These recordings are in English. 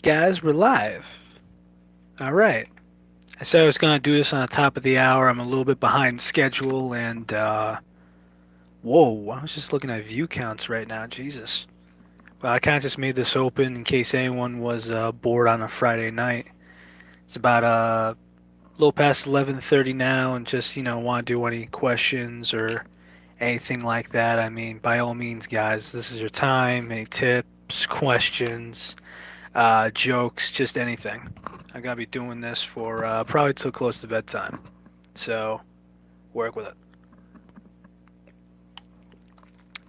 Guys, we're live. All right. I said I was going to do this on the top of the hour. I'm a little bit behind schedule, and whoa, I was just looking at view counts right now. Jesus. Well, I kind of just made this open in case anyone was bored on a Friday night. It's about a little past 11:30 now, and just want to do any questions or anything like that. I mean, by all means, guys, this is your time. Any tips, questions, jokes, just anything. I'm gonna be doing this for probably till close to bedtime, so work with it.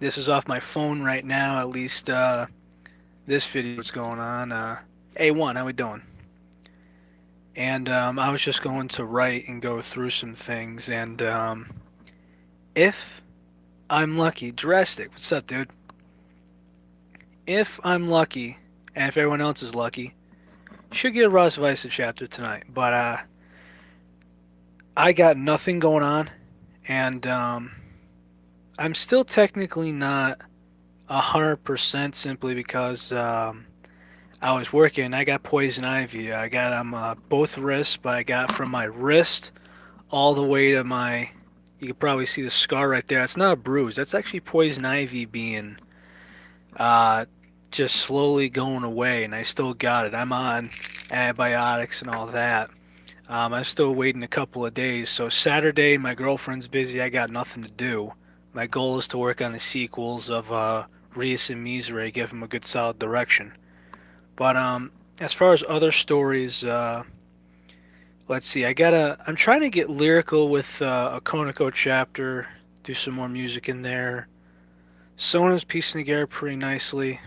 This is off my phone right now. At least this video is going on. A1, how we doing? And I was just going to write and go through some things, and if I'm lucky, Drastic, what's up, dude? If I'm lucky, and if everyone else is lucky, should get a Ross Weiss chapter tonight. But I got nothing going on, and I'm still technically not 100% simply because I was working. I got poison ivy. I got on both wrists, but I got from my wrist all the way to my. You can probably see the scar right there. It's not a bruise. That's actually poison ivy being uh, just slowly going away, and I still got it. I'm on antibiotics and all that. I'm still waiting a couple of days. So Saturday, my girlfriend's busy. I got nothing to do. My goal is to work on the sequels of Reus and Misere, give them a good solid direction. But as far as other stories, let's see. I'm trying to get lyrical with a Konako chapter. Do some more music in there. Sona's piecing together pretty nicely.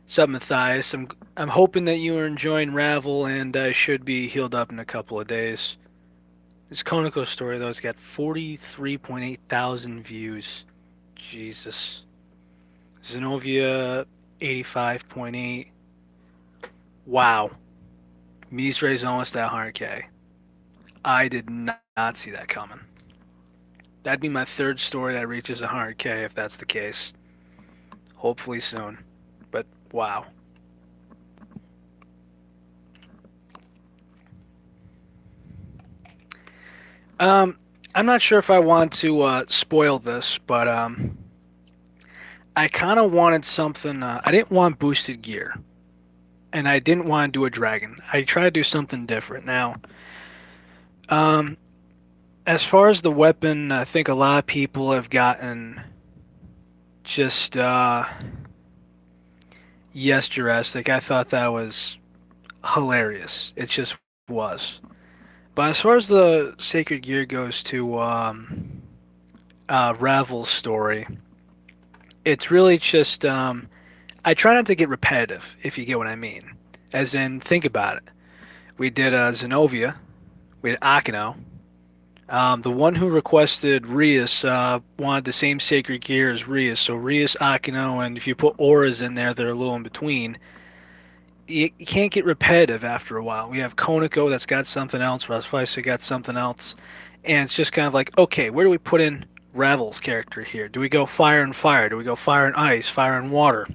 Sub Matthias. I'm hoping that you are enjoying Ravel, and I should be healed up in a couple of days. This Konako story though, it's got 43.8 thousand views. Jesus. Zenobia 85.8. Wow. Misere's almost at 100K. I did not see that coming. That'd be my third story that reaches 100K if that's the case. Hopefully soon. But wow. I'm not sure if I want to spoil this, but I kind of wanted something. I didn't want boosted gear, and I didn't want to do a dragon. I tried to do something different. Now, um, as far as the weapon, I think a lot of people have gotten just yes, Jurassic. I thought that was hilarious. It just was. But as far as the sacred gear goes to Ravel's story, it's really just I try not to get repetitive, if you get what I mean. As in, think about it. We did Zenobia, we did Akino. The one who requested Rias wanted the same sacred gear as Rias, so Rias, Akino, and if you put auras in there that are a little in between, you can't get repetitive after a while. We have Konako that's got something else, Rasfaisa got something else, and it's just kind of like, okay, where do we put in Ravel's character here? Do we go fire and fire? Do we go fire and ice, fire and water?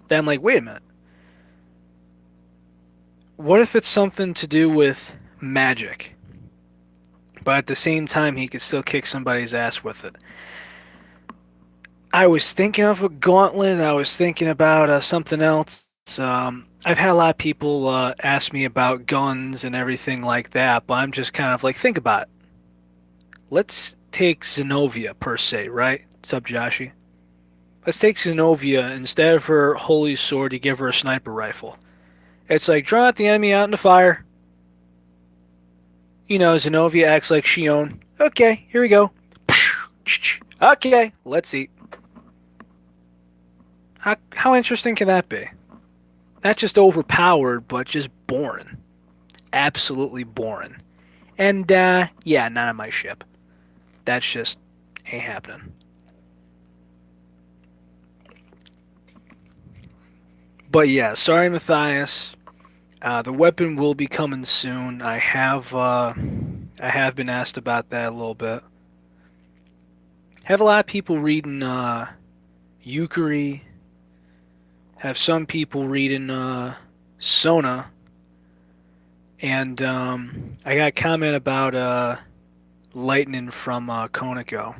Then I'm like, wait a minute. What if it's something to do with magic? But at the same time, he could still kick somebody's ass with it. I was thinking of a gauntlet. I was thinking about something else. I've had a lot of people ask me about guns and everything like that, but I'm just kind of like, think about it. Let's take Zenobia per se, right? What's up, Joshi? Let's take Zenobia. Instead of her holy sword, you give her a sniper rifle. It's like, draw out the enemy out in the fire. Zenobia acts like Shion. Okay, here we go. Okay, let's eat. How interesting can that be? Not just overpowered, but just boring. Absolutely boring. And, yeah, not on my ship. That's just ain't happening. But yeah, sorry, Matthias. The weapon will be coming soon. I have been asked about that a little bit. Have a lot of people reading Yukari, have some people reading Sona, and I got a comment about Lightning from Konako.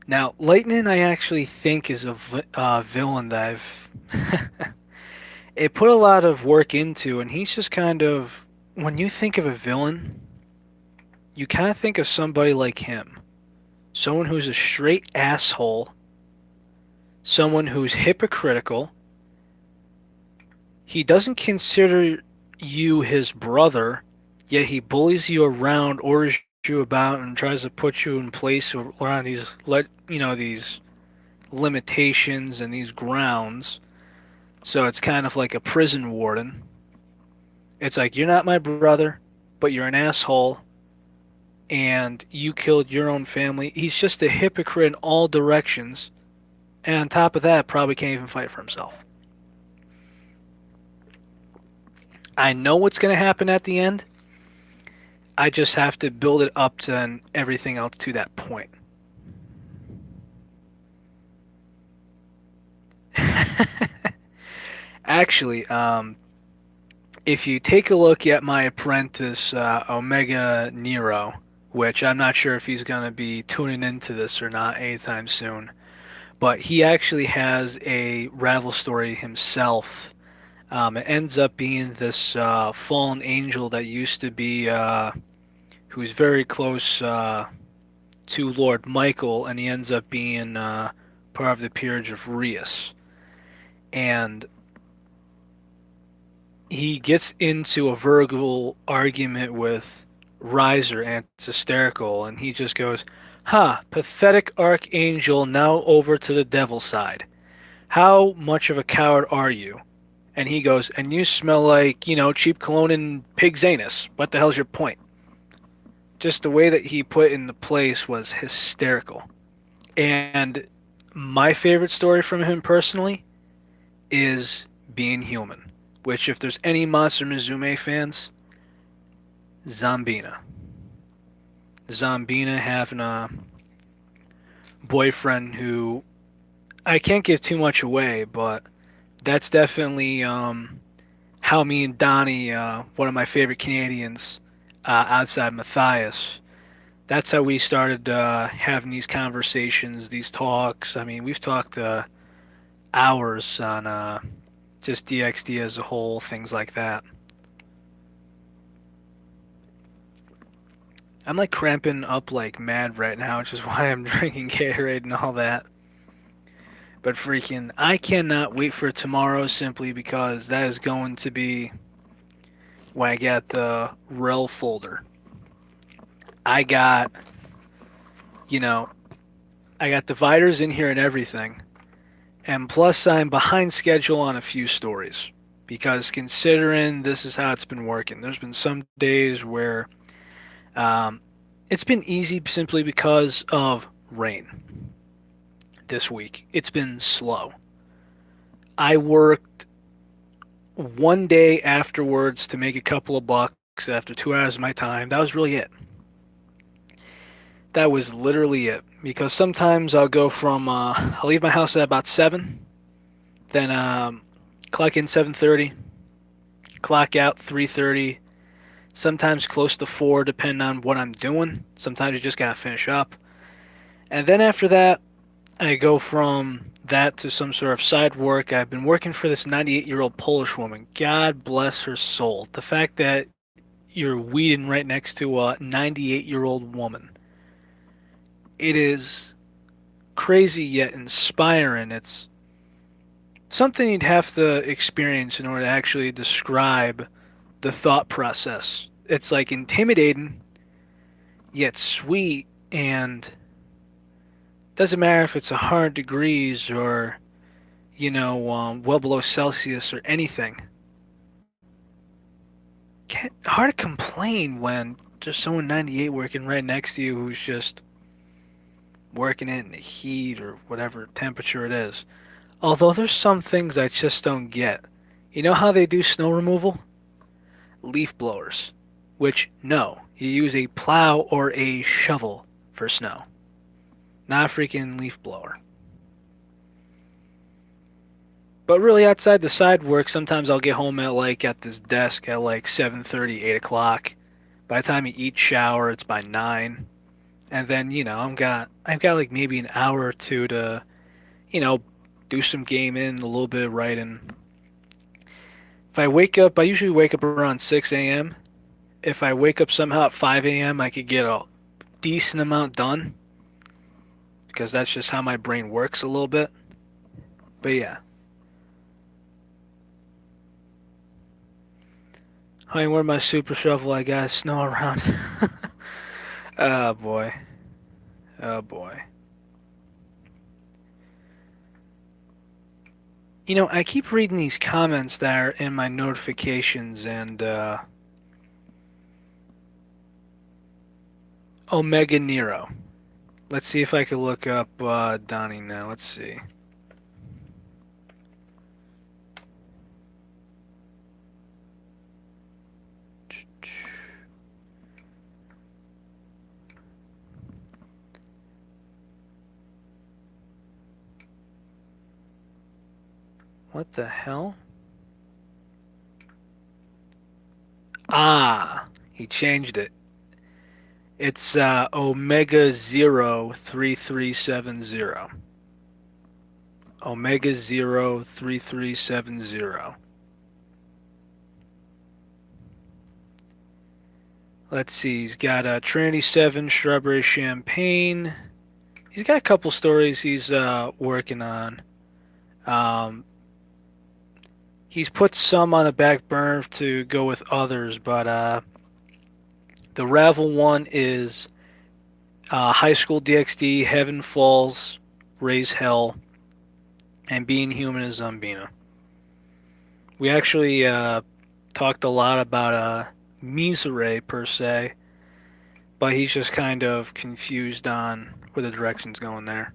Now, Lightning, I actually think is a villain that it put a lot of work into, and he's just kind of, when you think of a villain, you kind of think of somebody like him. Someone who's a straight asshole, someone who's hypocritical. He doesn't consider you his brother, yet he bullies you around, orders you about, and tries to put you in place around these limitations and these grounds. So it's kind of like a prison warden. It's like, you're not my brother, but you're an asshole, and you killed your own family. He's just a hypocrite in all directions, and on top of that, probably can't even fight for himself. I know what's going to happen at the end. I just have to build it up to everything else to that point. Actually, if you take a look at my apprentice, Omega Nero, which I'm not sure if he's going to be tuning into this or not anytime soon, but he actually has a Ravel story himself. It ends up being this fallen angel that used to be, who's very close to Lord Michael, and he ends up being part of the peerage of Rias. And he gets into a verbal argument with Riser, and it's hysterical, and he just goes, "Ha, pathetic archangel, now over to the devil's side. How much of a coward are you?" And he goes, "And you smell like, cheap cologne and pig's anus. What the hell's your point?" Just the way that he put in the place was hysterical. And my favorite story from him personally is Being Human, which, if there's any Monster Mizume fans, Zombina. Zombina having a boyfriend who I can't give too much away, but that's definitely how me and Donnie, one of my favorite Canadians outside Matthias, that's how we started having these conversations, these talks. I mean, we've talked hours on just DXD as a whole, things like that. I'm like cramping up like mad right now, which is why I'm drinking Gatorade and all that. But freaking, I cannot wait for tomorrow simply because that is going to be when I get the Rel folder. I got, you know, I got dividers in here and everything. And plus, I'm behind schedule on a few stories. Because considering this is how it's been working, there's been some days where it's been easy simply because of rain. This week, it's been slow. I worked one day afterwards to make a couple of bucks after 2 hours of my time. That was really it. That was literally it. Because sometimes I'll go from, I'll leave my house at about 7, then clock in 7:30, clock out 3:30, sometimes close to 4 depending on what I'm doing. Sometimes you just gotta finish up. And then after that, I go from that to some sort of side work. I've been working for this 98-year-old Polish woman. God bless her soul. The fact that you're weeding right next to a 98-year-old woman. It is crazy yet inspiring. It's something you'd have to experience in order to actually describe the thought process. It's like intimidating, yet sweet, and doesn't matter if it's 100 degrees or, well below Celsius or anything. Hard to complain when just someone 98 working right next to you who's just working it in the heat or whatever temperature it is. Although there's some things I just don't get. You know how they do snow removal? Leaf blowers. Which, no, you use a plow or a shovel for snow. Not a freaking leaf blower. But really, outside the side work, sometimes I'll get home at this desk at like 7:30, 8 o'clock. By the time you eat, shower, it's by 9. And then, I've got like maybe an hour or two to, you know, do some gaming, a little bit of writing. If I wake up, I usually wake up around 6 a.m. If I wake up somehow at 5 a.m., I could get a decent amount done because that's just how my brain works a little bit. But yeah. I wear my super shovel, I got snow around. Oh boy. Oh boy. I keep reading these comments that are in my notifications, and Omega Nero. Let's see if I can look up Donnie now. Let's see. What the hell? Ah, he changed it. It's Omega 03370. Omega 03370. Let's see, he's got Trinity 7 Strawberry Champagne. He's got a couple stories he's working on. Um, he's put some on the back burner to go with others, but the Ravel one is High School DxD, Heaven Falls, Raise Hell, and Being Human is Zumbina. We actually talked a lot about Misere per se, but he's just kind of confused on where the direction's going there.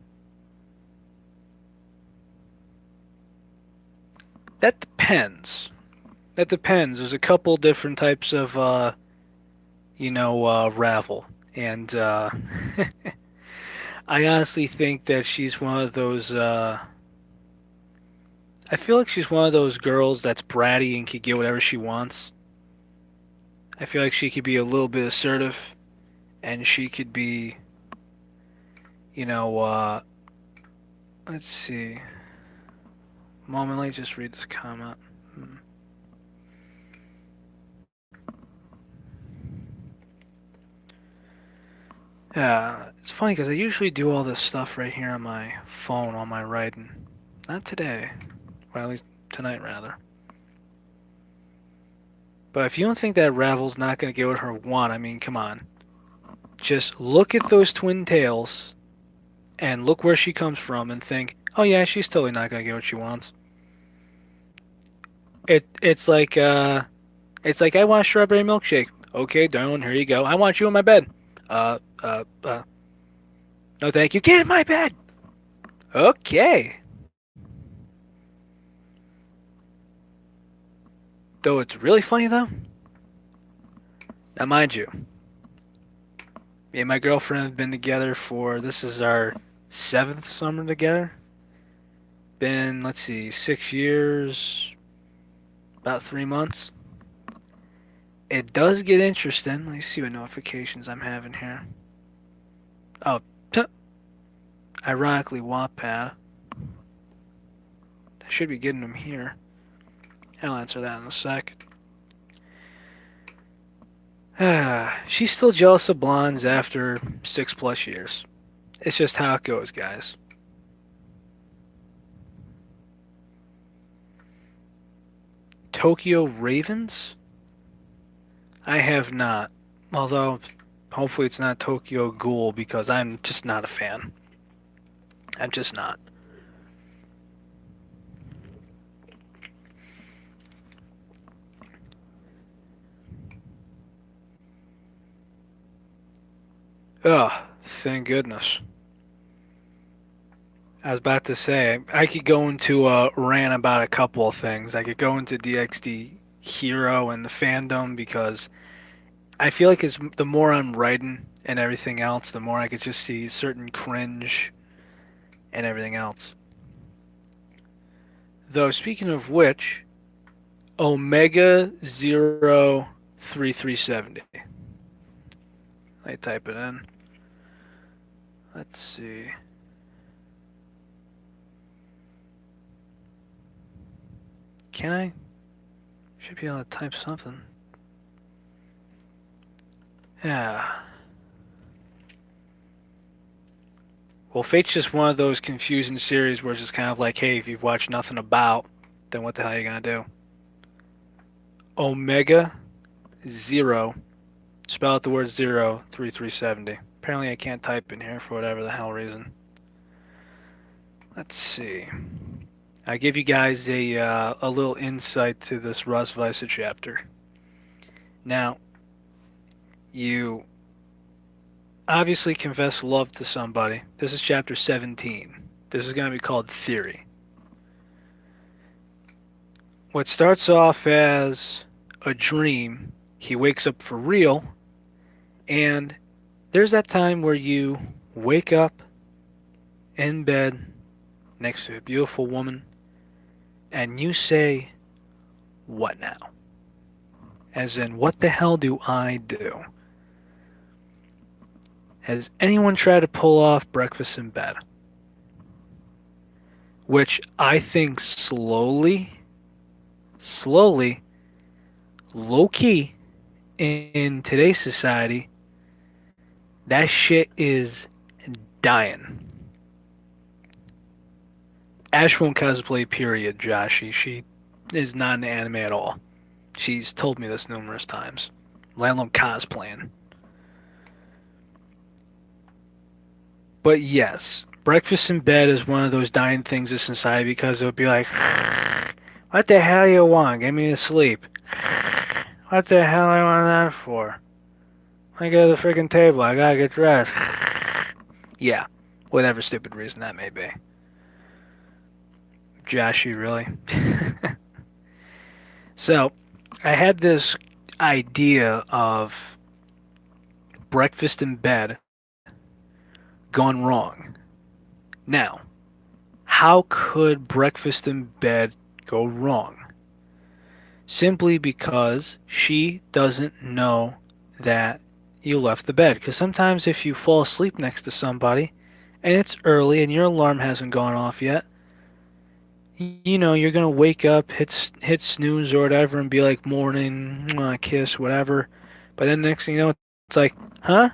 That depends. That depends. There's a couple different types of, Ravel. And I honestly think that she's one of those, I feel like she's one of those girls that's bratty and can get whatever she wants. I feel like she could be a little bit assertive, and she could be, let's see. Moment, let me just read this comment. Yeah, it's funny because I usually do all this stuff right here on my phone while I'm writing. Not today. Or at least tonight, rather. But if you don't think that Ravel's not going to get what her want, I mean, come on. Just look at those twin tails and look where she comes from and think, oh yeah, she's totally not going to get what she wants. It's like I want a strawberry milkshake. Okay, darling, here you go. I want you in my bed. Uh, uh, uh. No, thank you. Get in my bed. Okay. Though it's really funny though. Now, mind you, me and my girlfriend have been together this is our 7th summer together. Been, let's see, 6 years, about 3 months. It does get interesting. Let me see what notifications I'm having here. Oh, ironically, Wattpad. I should be getting them here. I'll answer that in a sec. She's still jealous of blondes after 6+ years. It's just how it goes, guys. Tokyo Ravens? I have not. Although, hopefully it's not Tokyo Ghoul because I'm just not a fan. I'm just not. Ugh, thank goodness. I was about to say, I could go into a rant about a couple of things. I could go into DxD Hero and the fandom because I feel like the more I'm writing and everything else, the more I could just see certain cringe and everything else. Though, speaking of which, Omega 03370. I type it in. Let's see. Can I? Should be able to type something. Yeah. Well, Fate's just one of those confusing series where it's just kind of like, hey, if you've watched nothing about, then what the hell are you gonna do? Omega Zero. Spell out the word 03370. Apparently I can't type in here for whatever the hell reason. Let's see. I give you guys a little insight to this Russ Weiser chapter. Now, you obviously confess love to somebody. This is chapter 17. This is going to be called Theory. What starts off as a dream, he wakes up for real, and there's that time where you wake up in bed next to a beautiful woman, and you say, what now? As in, what the hell do I do? Has anyone tried to pull off breakfast in bed? Which I think slowly, low key, in today's society, that shit is dying. Ash won't cosplay, period, Josh. She is not an anime at all. She's told me this numerous times. Let alone cosplaying. But yes, breakfast in bed is one of those dying things in society because it would be like, what the hell you want? Get me to sleep. What the hell I want that for? I go to the freaking table. I gotta get dressed. Yeah, whatever stupid reason that may be. Joshy, really? So, I had this idea of breakfast in bed gone wrong. Now, how could breakfast in bed go wrong? Simply because she doesn't know that you left the bed. Because sometimes if you fall asleep next to somebody and it's early and your alarm hasn't gone off yet, you know, you're gonna wake up, hit snooze or whatever, and be like, morning, kiss, whatever. But then next thing you know, it's like, huh?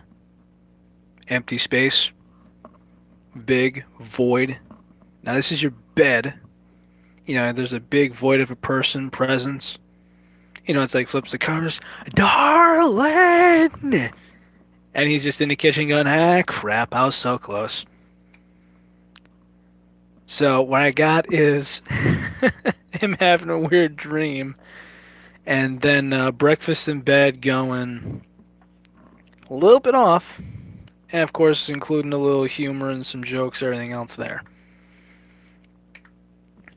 Empty space, big void. Now this is your bed. You know, there's a big void of a person presence. You know, it's like flips the covers, darling, and he's just in the kitchen going, ah, crap, I was so close. So what I got is him having a weird dream, and then breakfast in bed going a little bit off, and of course including a little humor and some jokes, everything else there.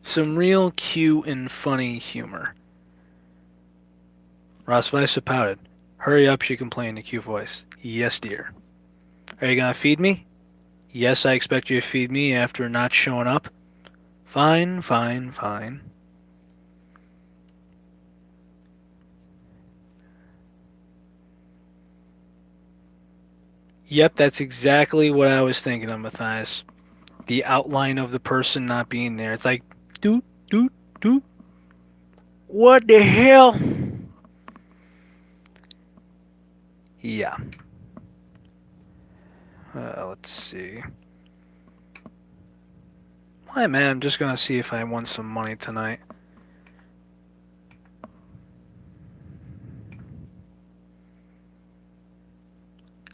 Some real cute and funny humor. Ross Weiss pouted. Hurry up, she complained in a cute voice. Yes, dear. Are you gonna feed me? Yes, I expect you to feed me after not showing up. Fine, fine, fine. Yep, that's exactly what I was thinking of, Matthias. The outline of the person not being there. It's like, doot, doot, doot. What the hell? Yeah. Let's see. Why, man, I'm just gonna see if I won some money tonight.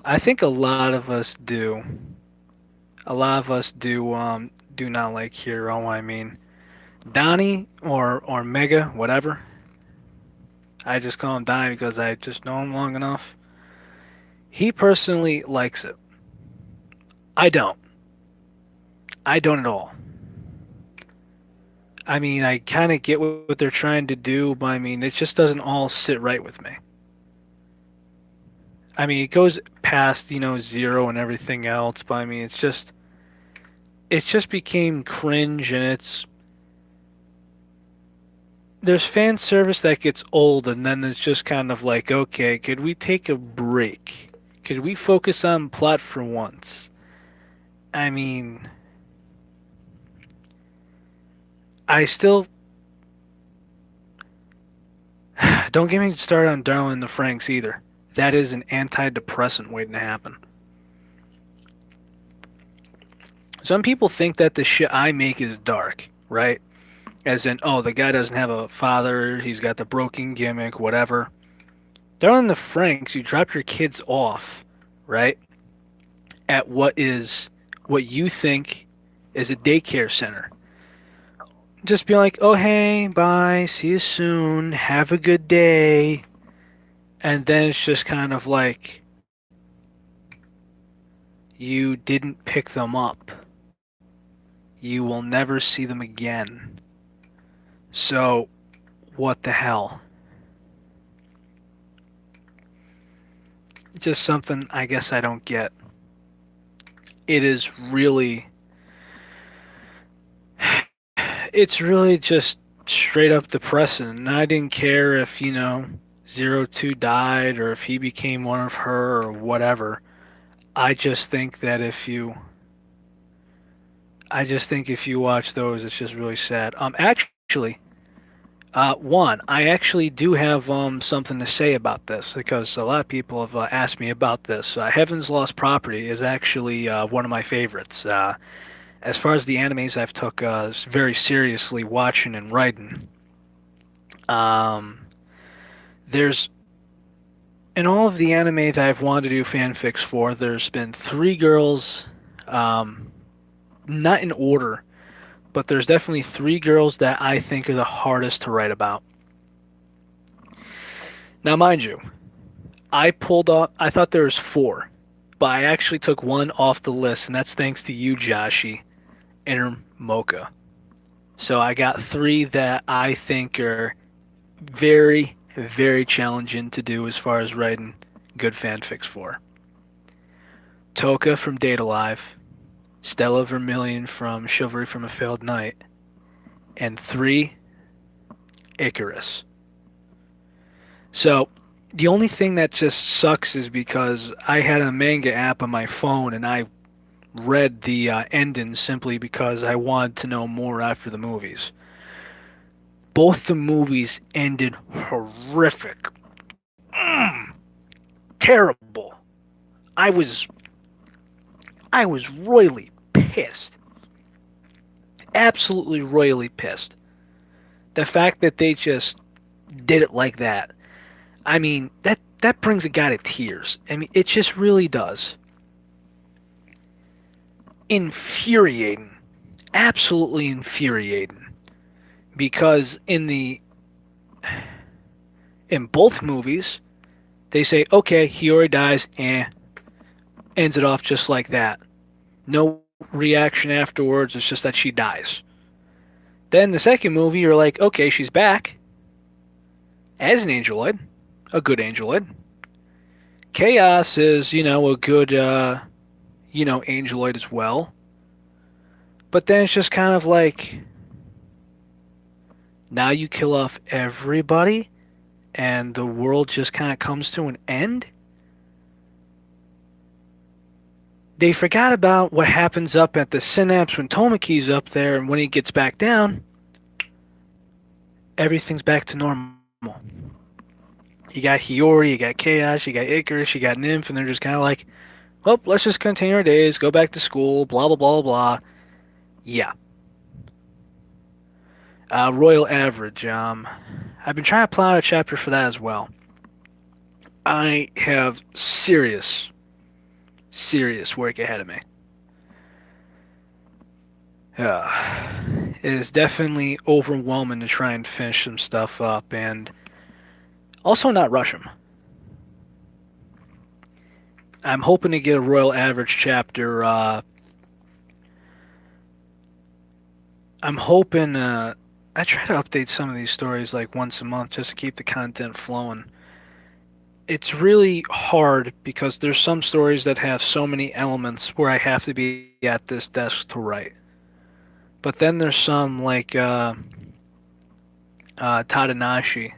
I think a lot of us do. A lot of us do not like Hero. I mean, Donnie or Mega, whatever. I just call him Donnie because I just know him long enough. He personally likes it. I don't. I don't at all. I mean, I kind of get what they're trying to do, but I mean, it just doesn't all sit right with me. I mean, it goes past, you know, Zero and everything else, but I mean, it just became cringe, and there's fan service that gets old, and then it's just kind of like, okay, could we take a break? Could we focus on plot for once? I mean, I still don't get me started on Darling in the Franks either. That is an antidepressant waiting to happen. Some people think that the shit I make is dark, right? As in, oh, the guy doesn't have a father, he's got the broken gimmick, whatever. Darling in the Franks, you drop your kids off, right? At what you think is a daycare center. Just be like, oh, hey, bye, see you soon, have a good day. And then it's just kind of like, you didn't pick them up. You will never see them again. So, what the hell? Just something I guess I don't get. It is really, it's really just straight up depressing. And I didn't care if, Zero Two died or if he became one of her or whatever. I just think that if you watch those, it's just really sad. Actually, I actually do have something to say about this because a lot of people have asked me about this. Heaven's Lost Property is actually one of my favorites. As far as the animes I've took very seriously watching and writing, um, there's in all of the anime that I've wanted to do fanfics for, there's been three girls, not in order, but there's definitely three girls that I think are the hardest to write about. Now, mind you, I thought there was four, but I actually took one off the list, and that's thanks to you, Joshi, and Mocha. So I got three that I think are very, very challenging to do as far as writing good fanfics for. Toka from Date Alive, Stella Vermilion from Chivalry from a Failed Knight, and three, Icarus. So, the only thing that just sucks is because I had a manga app on my phone and I read the ending simply because I wanted to know more after the movies. Both the movies ended horrific. Terrible. I was royally pissed. Absolutely royally pissed. The fact that they just did it like that. I mean, that brings a guy to tears. I mean, it just really does. Infuriating. Absolutely infuriating. Because in both movies, they say, okay, Hiyori dies, ends it off just like that. No reaction afterwards, it's just that she dies. Then the second movie, you're like, okay, she's back as an angeloid, a good angeloid. Chaos is, a good, angeloid as well. But then it's just kind of like, now you kill off everybody and the world just kind of comes to an end? They forgot about what happens up at the synapse when Tomoki's up there, and when he gets back down, everything's back to normal. You got Hiyori, you got Chaos, you got Icarus, you got Nymph, and they're just kind of like, well, let's just continue our days, go back to school, blah, blah, blah, blah. Yeah. Royal Average. I've been trying to plan out a chapter for that as well. I have serious work ahead of me. It is definitely overwhelming to try and finish some stuff up, and also not rush them. I'm hoping to get a Royal Average chapter. I'm hoping. I try to update some of these stories like once a month just to keep the content flowing. It's really hard because there's some stories that have so many elements where I have to be at this desk to write. But then there's some like Tadanashi,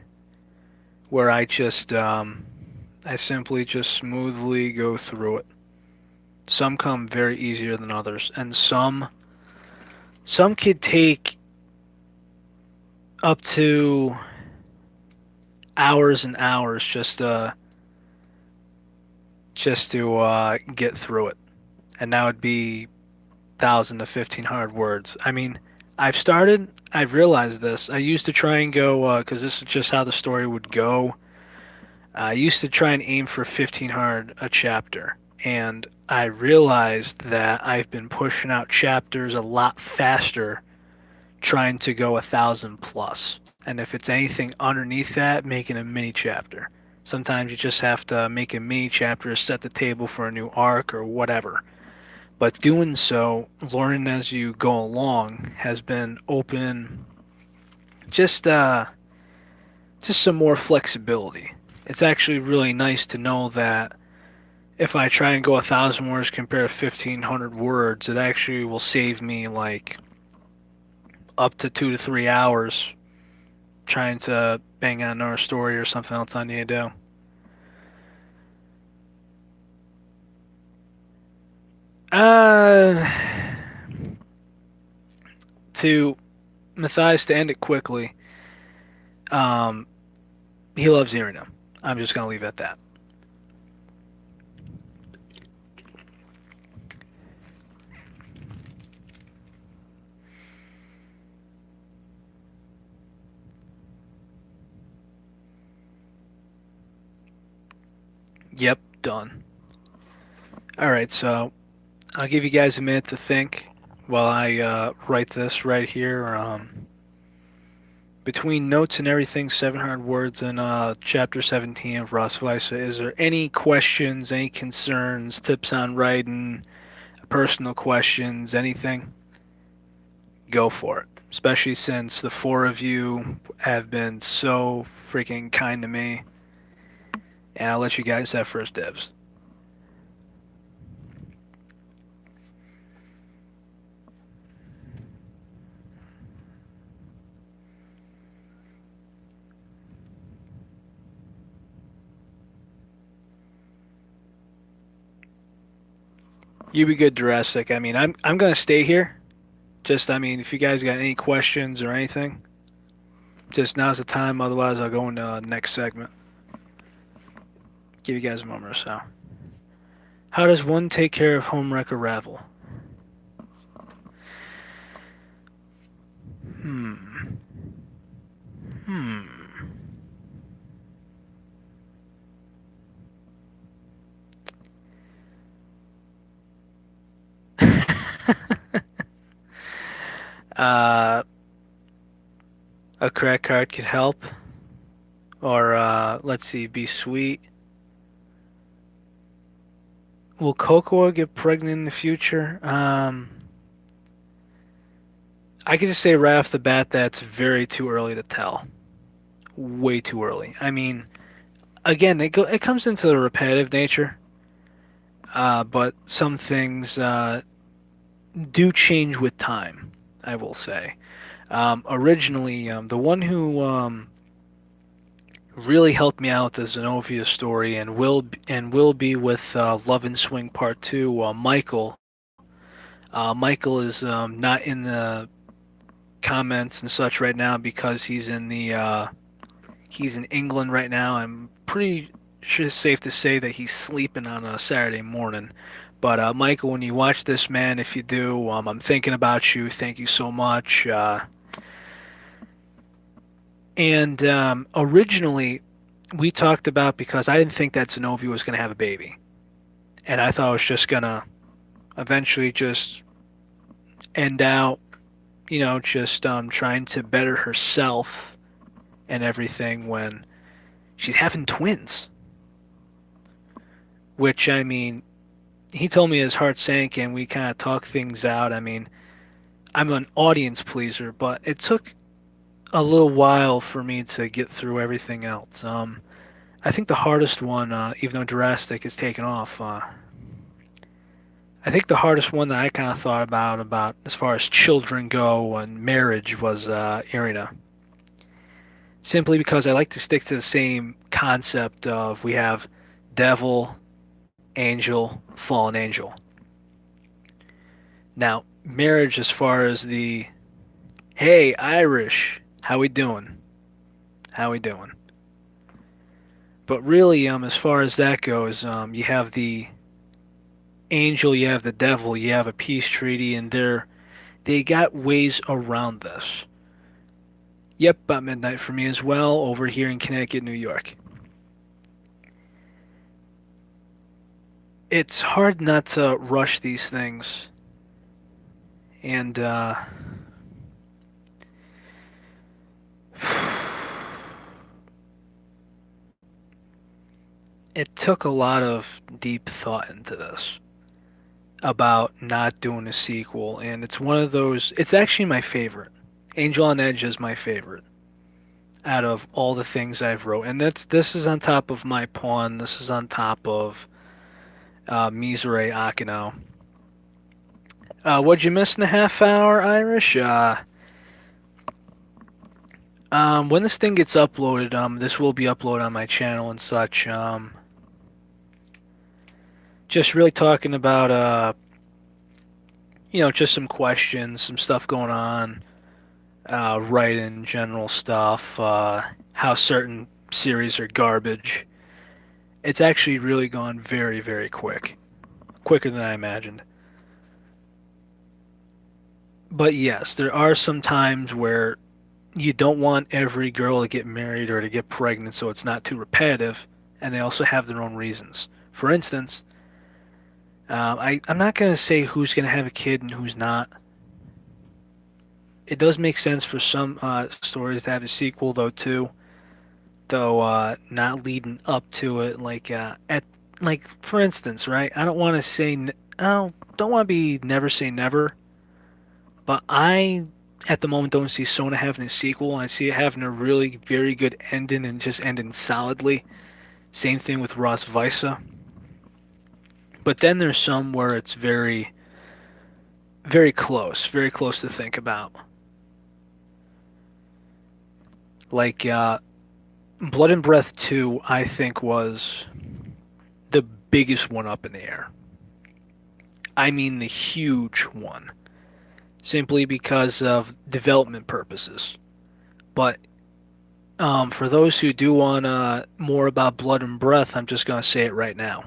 where I simply just smoothly go through it. Some come very easier than others, and some could take up to hours and hours just to get through it, and that would be 1,000 to 1,500 words. I mean, I've realized this. I used to try and go, because this is just how the story would go. I used to try and aim for 1,500 a chapter, and I realized that I've been pushing out chapters a lot faster, trying to go 1,000 plus. And if it's anything underneath that, making a mini chapter. Sometimes you just have to make a mini chapter to set the table for a new arc or whatever. But doing so, learning as you go along, has been open just uh, just some more flexibility. It's actually really nice to know that if I try and go 1,000 words compared to 1,500 words, it actually will save me like up to 2 to 3 hours trying to bang out another story or something else I need to do. To Matthias, to end it quickly, um, he loves hearing him. I'm just gonna leave it at that. Yep, done. All right, so I'll give you guys a minute to think while I write this right here. Between notes and everything, 700 words in chapter 17 of Ross Weisse. Is there any questions, any concerns, tips on writing, personal questions, anything? Go for it. Especially since the four of you have been so freaking kind to me. And I'll let you guys have first dibs. You be good, Jurassic. I mean, I'm gonna stay here. Just, I mean, if you guys got any questions or anything, just now's the time. Otherwise, I'll go into next segment. Give you guys a moment or so. How does one take care of homewrecker Ravel? Hmm. Hmm. uh, a credit card could help. Or, let's see, be sweet. Will Cocoa get pregnant in the future? I could just say right off the bat that's very too early to tell. Way too early. I mean, again, it comes into the repetitive nature, but some things do change with time, I will say. Originally, the one who really helped me out with the Zenobia story and will be with Love and Swing Part 2, Michael. Michael is not in the comments and such right now because he's in England right now. I'm pretty sure it's safe to say that he's sleeping on a Saturday morning. But Michael, when you watch this, man, if you do, I'm thinking about you. Thank you so much. And originally, we talked about because I didn't think that Zenobia was going to have a baby, and I thought it was just gonna eventually just end out, just trying to better herself and everything when she's having twins. Which, I mean, he told me his heart sank and we kind of talked things out. I mean, I'm an audience pleaser, but it took a little while for me to get through everything else. I think the hardest one, even though Jurassic is taken off, I think the hardest one that I kind of thought about as far as children go and marriage was Irina. simply because I like to stick to the same concept of we have devil, angel, fallen angel. Now, marriage as far as the hey, Irish, how we doing? How we doing? But really, as far as that goes, you have the angel, you have the devil, you have a peace treaty, and they got ways around this. Yep, about midnight for me as well, over here in Connecticut, New York. It's hard not to rush these things, and it took a lot of deep thought into this about not doing a sequel, and it's one of those. It's actually my favorite. Angel on Edge is my favorite out of all the things I've wrote, and this is on top of my pawn. This is on top of Misere Akino. What'd you miss in a half hour, Irish? When this thing gets uploaded, this will be uploaded on my channel and such. Just really talking about, just some questions, some stuff going on, writing, general stuff, how certain series are garbage. It's actually really gone very, very quick. Quicker than I imagined. But yes, there are some times where you don't want every girl to get married or to get pregnant so it's not too repetitive, and they also have their own reasons. For instance, I'm not going to say who's going to have a kid and who's not. It does make sense for some stories to have a sequel, though, too. Though not leading up to it, like for instance, right? I don't want to say I don't want to be never say never, but I at the moment don't see Sona having a sequel. I see it having a really very good ending and just ending solidly. Same thing with Ross Visa. But then there's some where it's very, very close to think about. Like Blood and Breath 2, I think was the biggest one up in the air. I mean the huge one. Simply because of development purposes. But for those who do want more about Blood and Breath, I'm just going to say it right now.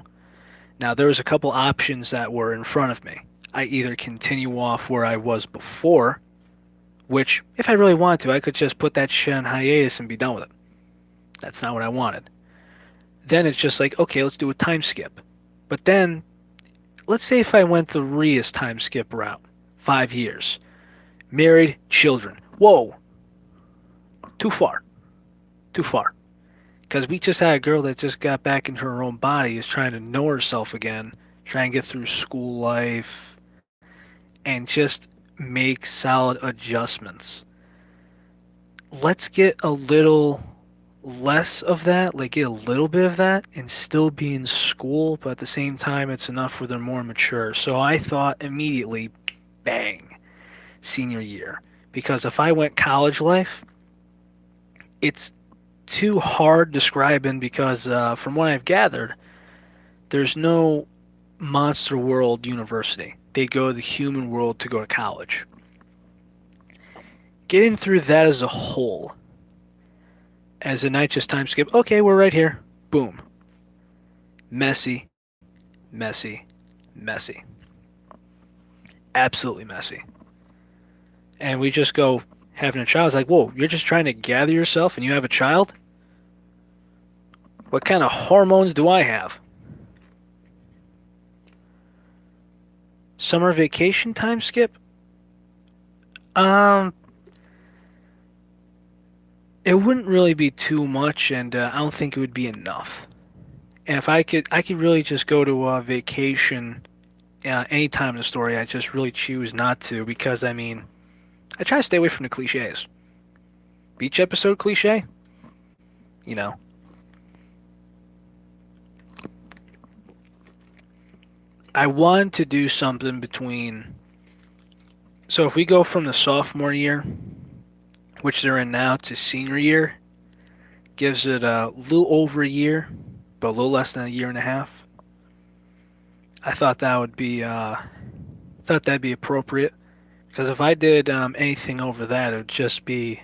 Now, there was a couple options that were in front of me. I either continue off where I was before, which, if I really wanted to, I could just put that shit on hiatus and be done with it. That's not what I wanted. Then it's just like, okay, let's do a time skip. But then, let's say if I went the Rias time skip route, 5 years, married, children. Whoa, too far, too far. Because we just had a girl that just got back into her own body, is trying to know herself again, trying to get through school life, and just make solid adjustments. Let's get a little less of that, like get a little bit of that, and still be in school, but at the same time, it's enough where they're more mature. So I thought immediately, bang, senior year. Because if I went college life, it's too hard describing because from what I've gathered, there's no Monster World University. They go to the human world to go to college. Getting through that as a whole, as a night just time skip, okay, we're right here. Boom. Messy, messy, messy. Absolutely messy. And we just go having a child. It's like, whoa, you're just trying to gather yourself and you have a child? What kind of hormones do I have? Summer vacation time skip? It wouldn't really be too much, and I don't think it would be enough. And if I could really just go to a vacation any time in the story. I just really choose not to because, I mean, I try to stay away from the cliches. Beach episode cliche? You know. I want to do something between. So if we go from the sophomore year, which they're in now, to senior year, gives it a little over a year, but a little less than a year and a half. I thought that would be thought that'd be appropriate because if I did anything over that, it would just be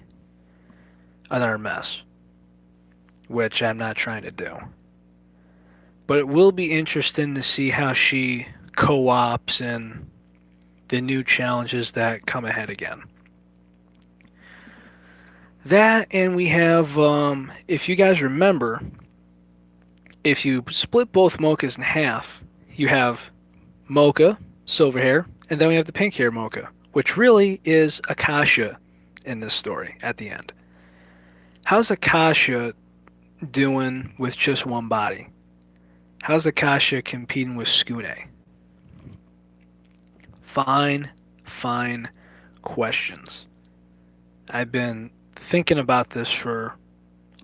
another mess, which I'm not trying to do. But it will be interesting to see how she co-ops and the new challenges that come ahead again. That, and we have, if you guys remember, if you split both mochas in half, you have mocha, silver hair, and then we have the pink hair mocha, which really is Akasha in this story at the end. How's Akasha doing with just one body? How's Akasha competing with Skune? Fine questions. I've been thinking about this for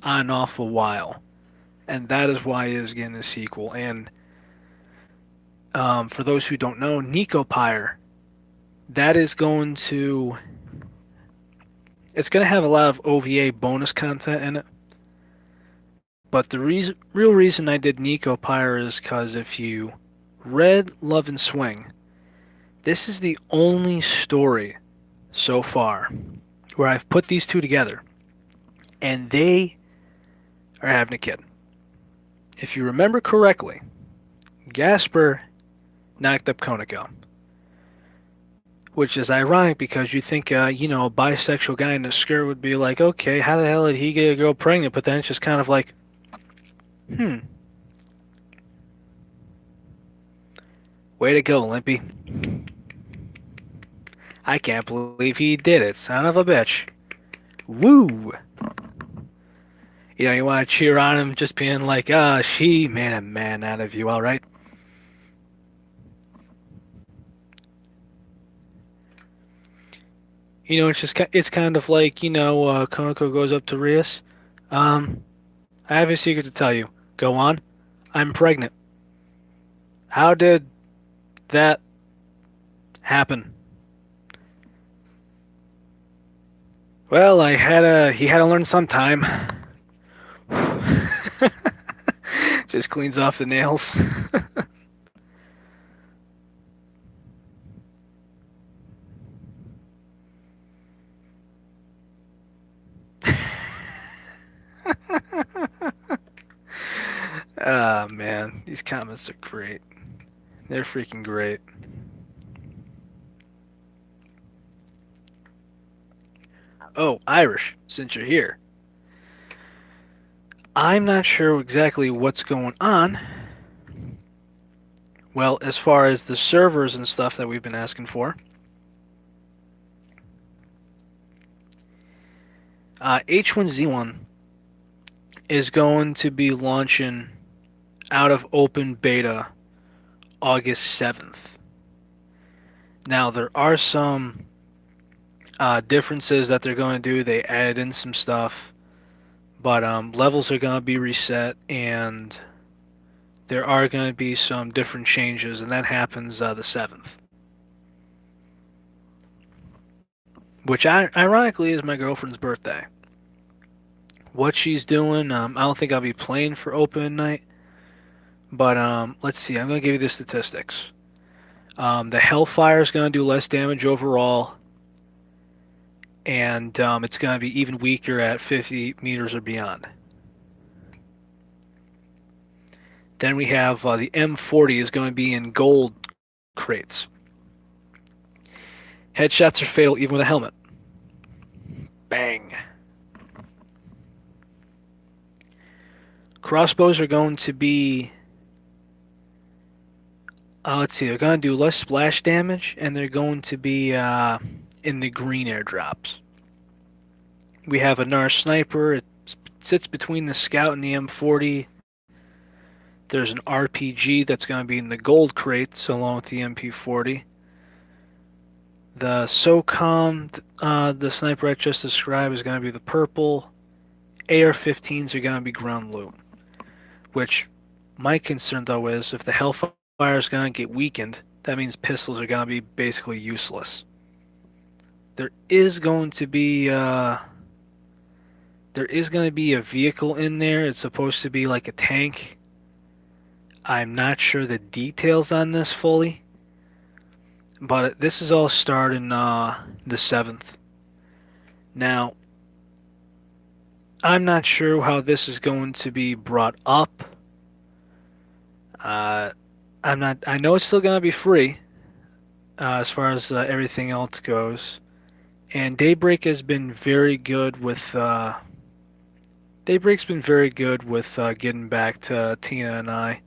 on and off a while, and that is why it is getting a sequel. And for those who don't know, Nicopire, that is going to, it's going to have a lot of OVA bonus content in it. But the real reason I did Nicopire is because if you read Love and Swing, this is the only story so far where I've put these two together, and they are having a kid. If you remember correctly, Gasper knocked up Konako, which is ironic because you think, a bisexual guy in a skirt would be like, okay, how the hell did he get a girl pregnant? But then it's just kind of like, way to go, Limpy. I can't believe he did it, son of a bitch. Woo! You want to cheer on him just being like, she made a man out of you, alright? It's kind of like, Konako goes up to Rias. I have a secret to tell you. Go on. I'm pregnant. How did that happen? Well, he had to learn sometime. Just cleans off the nails. Ah, man, these comments are great. They're freaking great. Oh, Irish, since you're here. I'm not sure exactly what's going on. Well, as far as the servers and stuff that we've been asking for. H1Z1 is going to be launching out of open beta August 7th. Now, there are some differences that they're going to do. They added in some stuff, but levels are going to be reset, and there are going to be some different changes, and that happens the 7th. Which, ironically, is my girlfriend's birthday. What she's doing, I don't think I'll be playing for open night, but let's see. I'm going to give you the statistics. The Hellfire is going to do less damage overall, and it's going to be even weaker at 50 meters or beyond. Then we have the M40 is going to be in gold crates. Headshots are fatal even with a helmet. Bang. Crossbows are going to be, let's see, they're going to do less splash damage, and they're going to be in the green airdrops. We have a Nar Sniper. It sits between the Scout and the M40. There's an RPG that's going to be in the gold crates along with the MP40. The SOCOM, the sniper I just described, is going to be the purple. AR-15s are going to be ground loot. Which, my concern though is, if the Hellfire is going to get weakened, that means pistols are going to be basically useless. There is going to be There is going to be a vehicle in there. It's supposed to be like a tank. I'm not sure the details on this fully, but this is all starting the 7th. Now, I'm not sure how this is going to be brought up. Uh, I'm not. I know it's still going to be free as far as everything else goes. And Daybreak's been very good with getting back to Tina and I.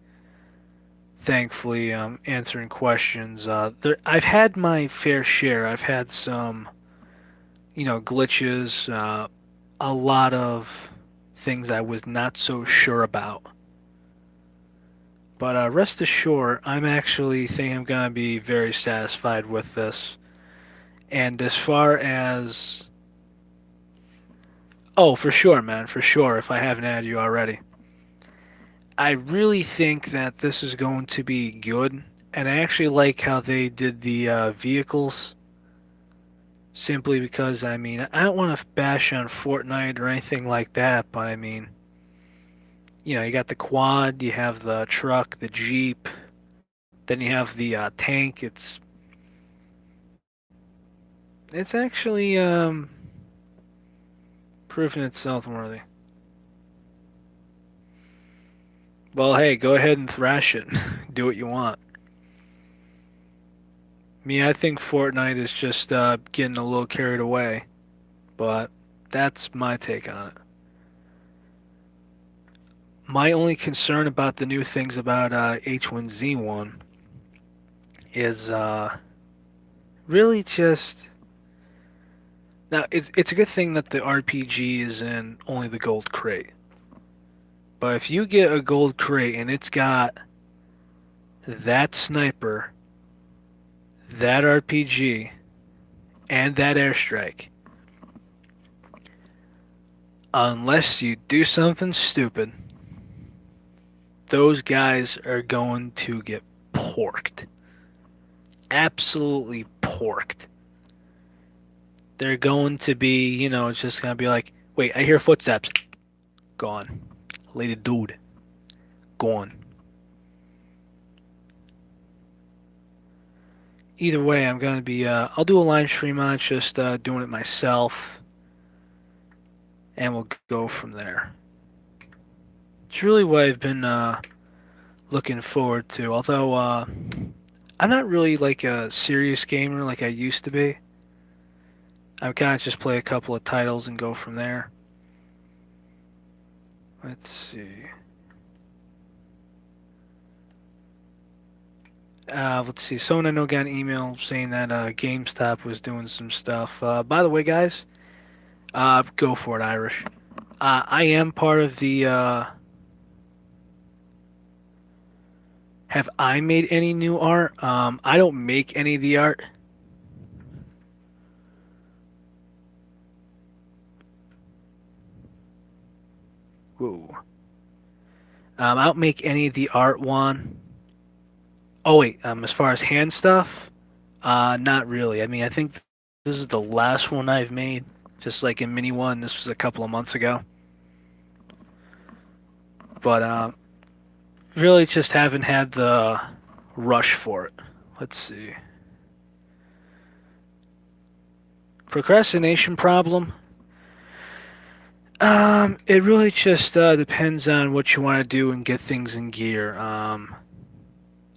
Thankfully, answering questions. I've had my fair share. I've had some, glitches. A lot of things I was not so sure about. But rest assured, I'm actually think I'm gonna be very satisfied with this. And as far as oh, for sure, man, for sure. If I haven't had you already, I really think that this is going to be good. And I actually like how they did the vehicles. Simply because I mean I don't want to bash on Fortnite or anything like that, but I mean, you got the quad, you have the truck, the Jeep, then you have the tank. It's actually proven itself worthy. Well, hey, go ahead and thrash it. Do what you want. Me, I think Fortnite is just getting a little carried away, but that's my take on it. My only concern about the new things about H1Z1 is really just now. It's a good thing that the RPG is in only the gold crate. But if you get a gold crate and it's got that sniper, that RPG, and that airstrike, unless you do something stupid, those guys are going to get porked. Absolutely porked. They're going to be, it's just going to be like, wait, I hear footsteps. Gone. Lady dude. Gone. Either way, I'm going to be, I'll do a live stream on it, just doing it myself. And we'll go from there. It's really what I've been looking forward to. Although, I'm not really like a serious gamer like I used to be. I kind of just play a couple of titles and go from there. Let's see. Let's see. Someone I know got an email saying that GameStop was doing some stuff. By the way, guys, go for it, Irish. I am part of the. Have I made any new art? I don't make any of the art. Whoa. I don't make any of the art one. Oh wait, as far as hand stuff, not really. I mean, I think this is the last one I've made. Just like in Mini One, this was a couple of months ago. But really, just haven't had the rush for it. Let's see. Procrastination problem. It really just depends on what you want to do and get things in gear.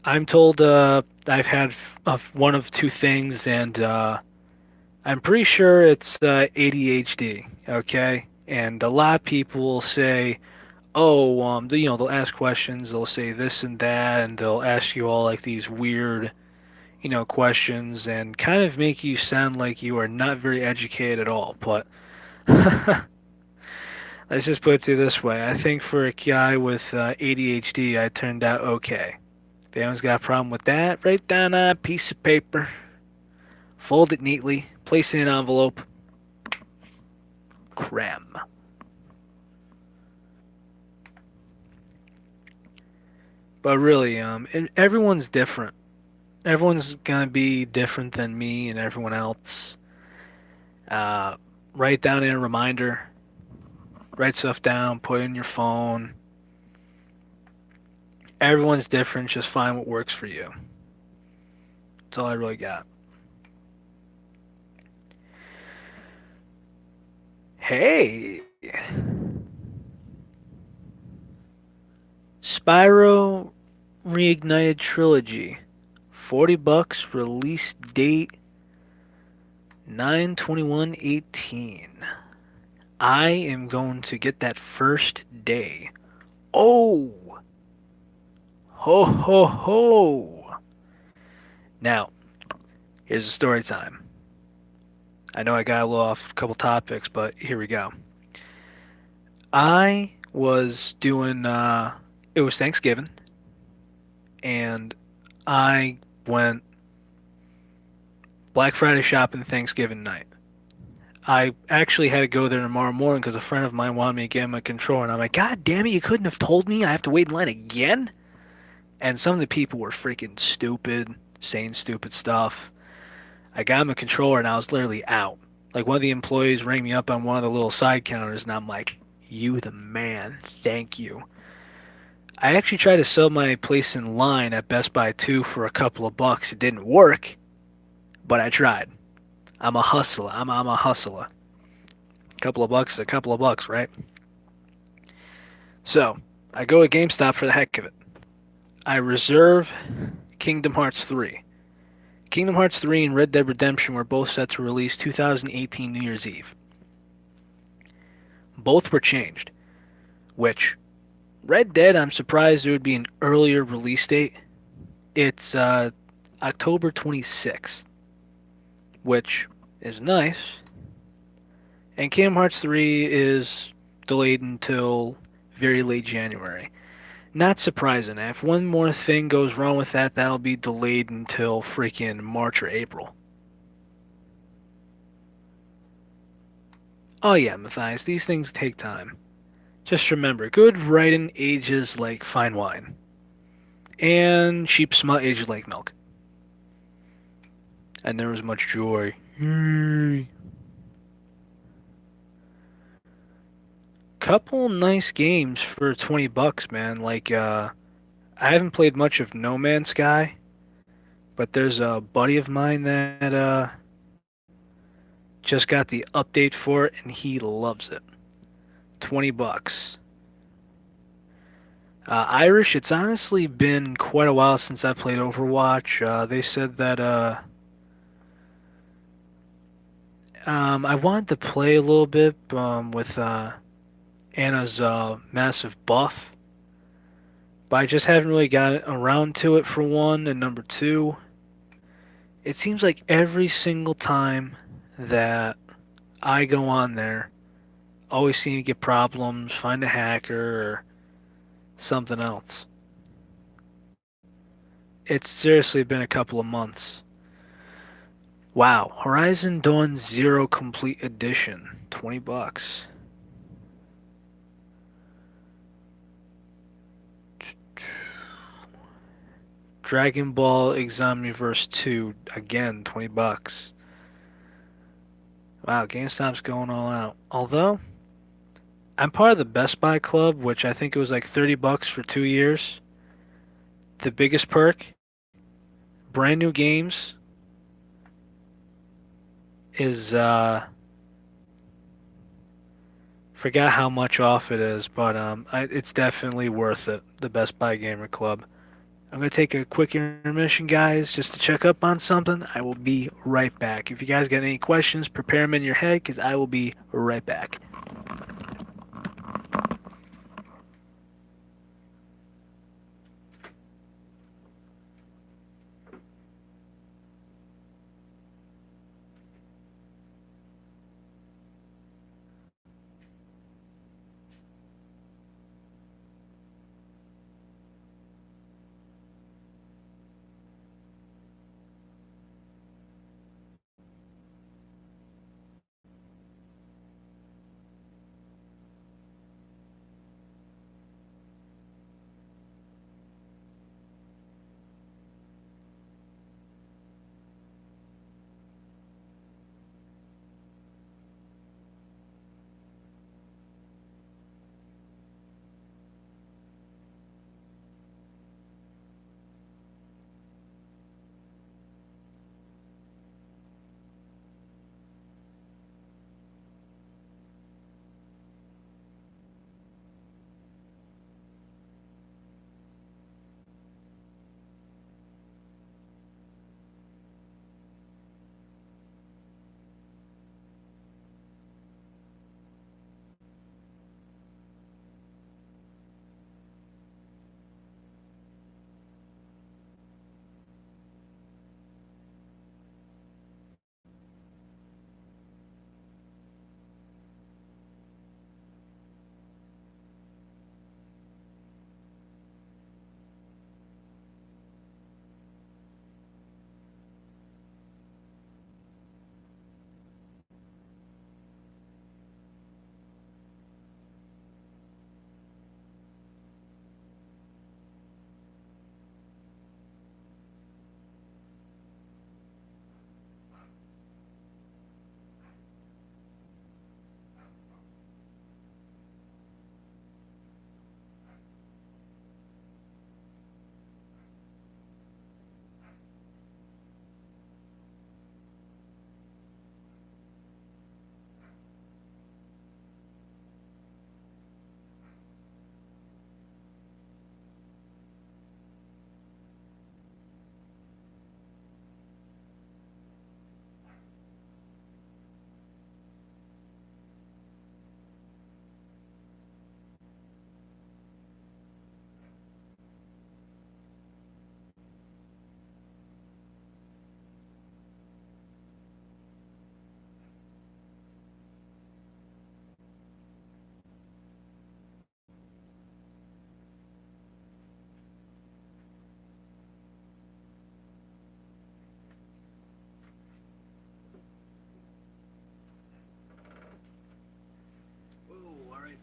I'm told I've had one of two things, and I'm pretty sure it's ADHD. Okay, and a lot of people will say, "Oh, they'll ask questions. They'll say this and that, and they'll ask you all like these weird, questions, and kind of make you sound like you are not very educated at all." But let's just put it to you this way: I think for a guy with ADHD, I turned out okay. If anyone's got a problem with that, write down a piece of paper, fold it neatly, place it in an envelope, cram. But really, everyone's different. Everyone's gonna be different than me and everyone else. Uh, Write down in a reminder. Write stuff down, put it in your phone. Everyone's different. Just find what works for you. That's all I really got. Hey, Spyro Reignited Trilogy. $40, release date 9/21/18. I am going to get that first day. Oh, ho ho ho. Now, here's a story time. I know I got a little off a couple topics, but here we go. I was doing it was Thanksgiving and I went Black Friday shopping Thanksgiving night. I actually had to go there tomorrow morning because a friend of mine wanted me to get him a controller, and I'm like, God damn it, you couldn't have told me I have to wait in line again? And some of the people were freaking stupid, saying stupid stuff. I got him a controller, and I was literally out. Like, one of the employees rang me up on one of the little side counters, and I'm like, you the man, thank you. I actually tried to sell my place in line at Best Buy too for a couple of bucks. It didn't work, but I tried. I'm a hustler. I'm a hustler. A couple of bucks is a couple of bucks, right? So, I go to GameStop for the heck of it. I reserve Kingdom Hearts 3. Kingdom Hearts 3 and Red Dead Redemption were both set to release 2018 New Year's Eve. Both were changed, which Red Dead, I'm surprised there would be an earlier release date. It's October 26th, which is nice. And Kingdom Hearts 3 is delayed until very late January. Not surprising. If one more thing goes wrong with that, that'll be delayed until freaking March or April. Oh yeah, Matthias, these things take time. Just remember, good writing ages like fine wine. And cheap smut ages like milk. And there was much joy. Couple nice games for 20 bucks, man. Like, I haven't played much of No Man's Sky, but there's a buddy of mine that just got the update for it and he loves it. 20 bucks. Irish, it's honestly been quite a while since I played Overwatch. They said that I wanted to play a little bit with Anna's massive buff, but I just haven't really got around to it for one, and number two, it seems like every single time that I go on there, always seem to get problems, find a hacker, or something else. It's seriously been a couple of months. Wow, Horizon Dawn Zero Complete Edition, 20 bucks. Dragon Ball Examiverse 2, again, 20 bucks. Wow, GameStop's going all out. Although, I'm part of the Best Buy Club, which I think it was like 30 bucks for 2 years. The biggest perk, brand new games, is, forgot how much off it is, but it's definitely worth it, the Best Buy Gamer Club. I'm going to take a quick intermission, guys, just to check up on something. I will be right back. If you guys got any questions, prepare them in your head, because I will be right back.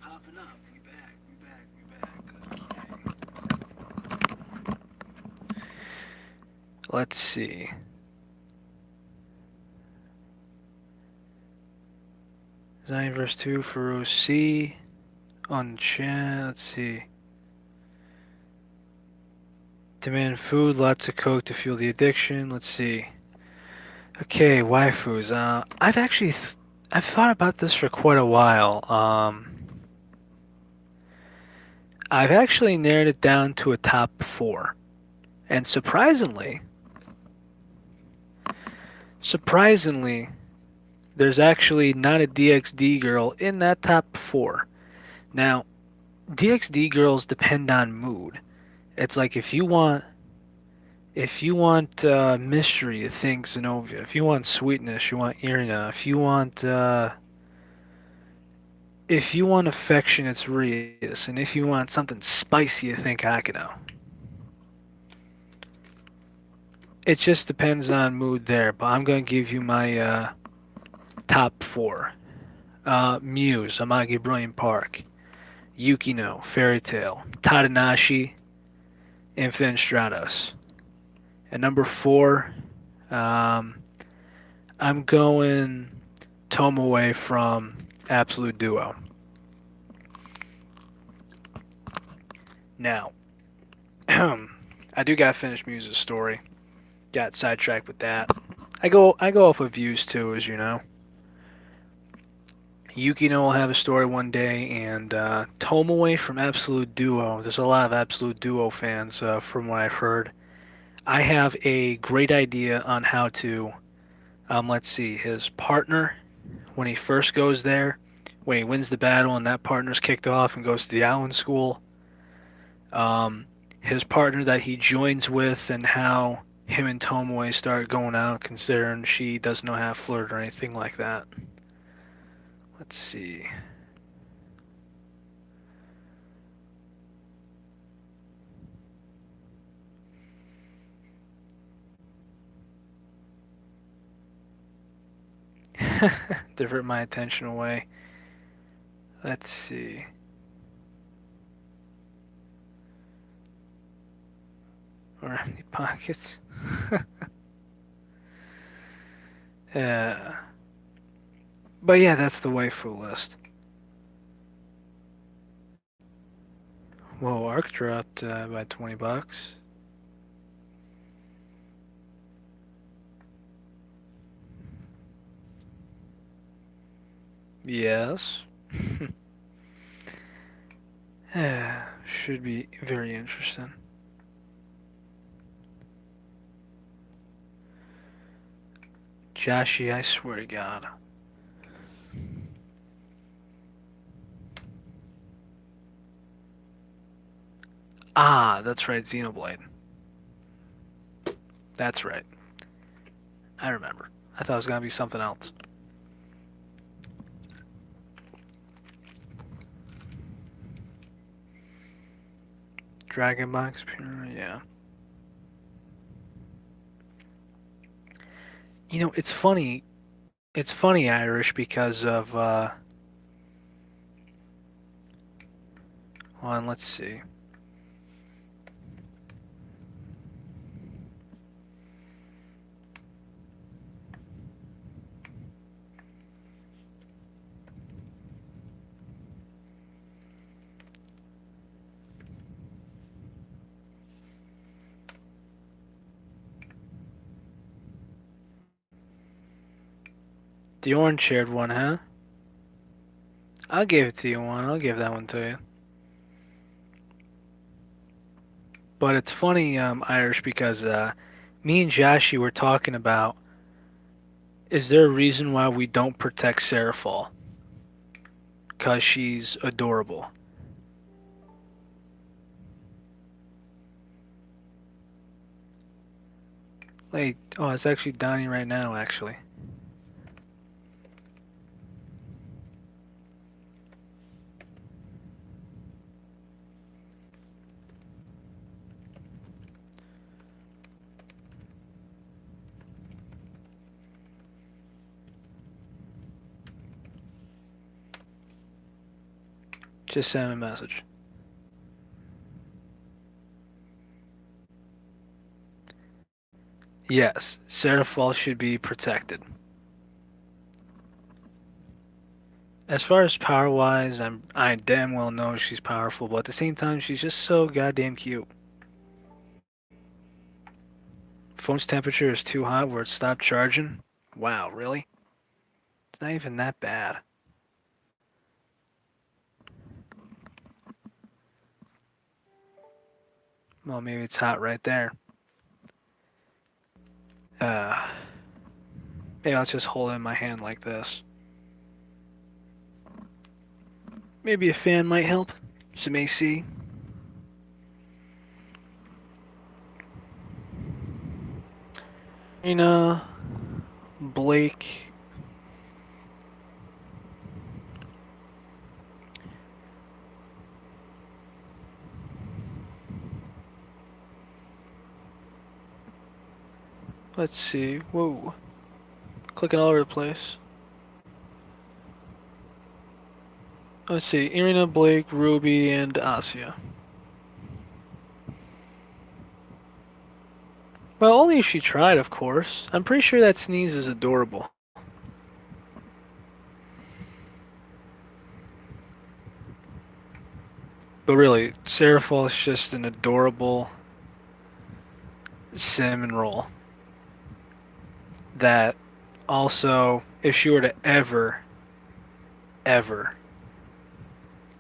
Popping up. We back. We back. We back. Okay. Let's see. Zion verse 2 for OC. On chat. Let's see. Demand food, lots of coke to fuel the addiction. Let's see. Okay, waifus. I've thought about this for quite a while. I've actually narrowed it down to a top four, and surprisingly, there's actually not a DXD girl in that top four. Now, DXD girls depend on mood. It's like if you want mystery, you think Zenobia. If you want sweetness, you want Irina. If you want affection, it's Rias, and if you want something spicy, you think Akino. It just depends on mood there, but I'm gonna give you my top four. Muse, Amagi Brilliant Park, Yukino, Fairy Tale, Tadanashi, Infinite Stratos. And number four, um, I'm going Tomoe from Absolute Duo. Now, I do gotta finish Muse's story. Got sidetracked with that. I go off of views too, as you know. Yukino will have a story one day, and Tomoe from Absolute Duo. There's a lot of Absolute Duo fans, from what I've heard. I have a great idea on how to, let's see, his partner, when he first goes there, when he wins the battle and that partner's kicked off and goes to the island school, um, his partner that he joins with, and how him and Tomoe start going out, considering she doesn't know how to flirt or anything like that. Let's see. Divert my attention away. Let's see. Or empty pockets. Yeah. But yeah, that's the waifu list. Whoa, Arc dropped by $20. Yes. Yeah, should be very interesting. Joshi, I swear to God. Ah, that's right, Xenoblade. That's right. I remember. I thought it was gonna be something else. Dragon Box Pure, yeah. You know, it's funny. It's funny, Irish, because of hold on, let's see. The orange shared one, huh? I'll give it to you one. I'll give that one to you. But it's funny, Irish, because me and Joshi were talking about, is there a reason why we don't protect Seraphol? Because she's adorable. Like, oh, it's actually Donnie right now, actually. Just send a message. Yes, Sarah Falls should be protected. As far as power wise, I damn well know she's powerful, but at the same time, she's just so goddamn cute. Phone's temperature is too hot where it stopped charging. Wow, really? It's not even that bad. Well, maybe it's hot right there. Uh, Maybe I'll just hold it in my hand like this. Maybe a fan might help. Some AC. Rena, Blake. Let's see. Whoa. Clicking all over the place. Let's see. Irina, Blake, Ruby, and Asia. Well, only if she tried, of course. I'm pretty sure that sneeze is adorable. But really, Seraphol is just an adorable cinnamon roll. That also, if she were to ever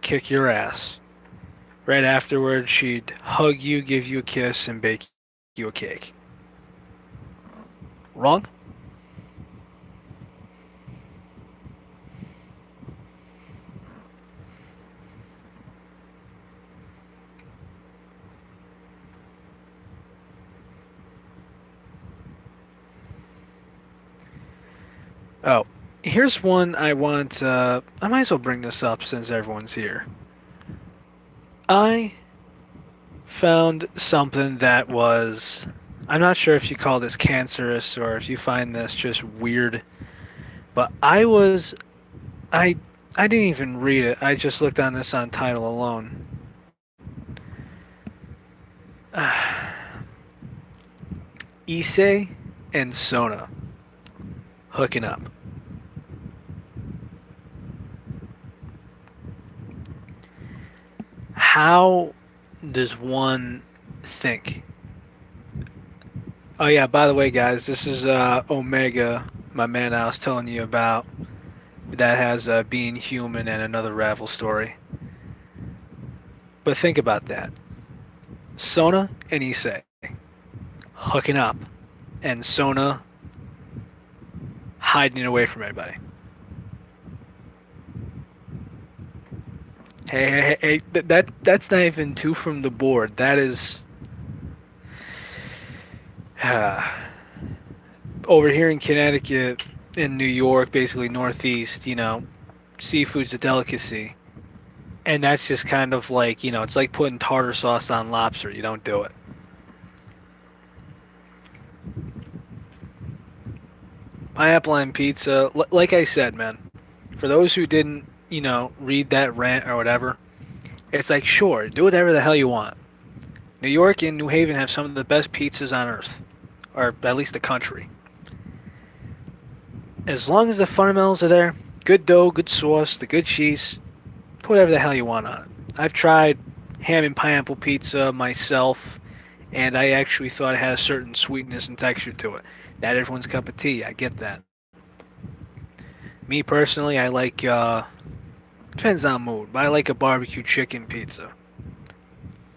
kick your ass, right afterwards she'd hug you, give you a kiss, and bake you a cake. Wrong? Oh, here's one I want. I might as well bring this up since everyone's here. I found something that was. I'm not sure if you call this cancerous or if you find this just weird, but I I didn't even read it. I just looked on this on title alone. Issei and Sona hooking up. How does one think? Oh yeah, by the way, guys, this is Omega, my man I was telling you about. That has Being Human and another Ravel story. But think about that. Sona and Issei hooking up, and Sona hiding away from everybody. Hey, that's not even two from the board. That is over here in Connecticut, in New York, basically Northeast. Seafood's a delicacy, and that's just kind of like it's like putting tartar sauce on lobster. You don't do it. Pineapple on pizza, like I said, man. For those who didn't, read that rant or whatever, it's like sure, do whatever the hell you want. New York and New Haven have some of the best pizzas on earth, or at least the country. As long as the fundamentals are there, good dough, good sauce, the good cheese, put whatever the hell you want on it. I've tried ham and pineapple pizza myself, and I actually thought it had a certain sweetness and texture to it. Not everyone's cup of tea, I get that. Me personally, I like, depends on mood, but I like a barbecue chicken pizza.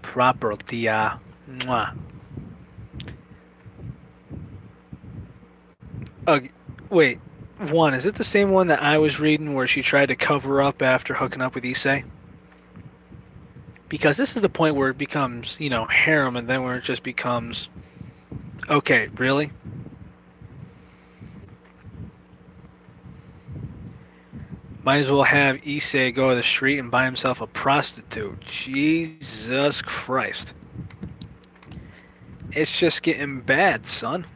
Proper tia. Mwah. Uh, Wait, is it the same one that I was reading where she tried to cover up after hooking up with Issei? Because this is the point where it becomes, harem, and then where it just becomes, okay, really? Might as well have Issei go to the street and buy himself a prostitute. Jesus Christ. It's just getting bad, son.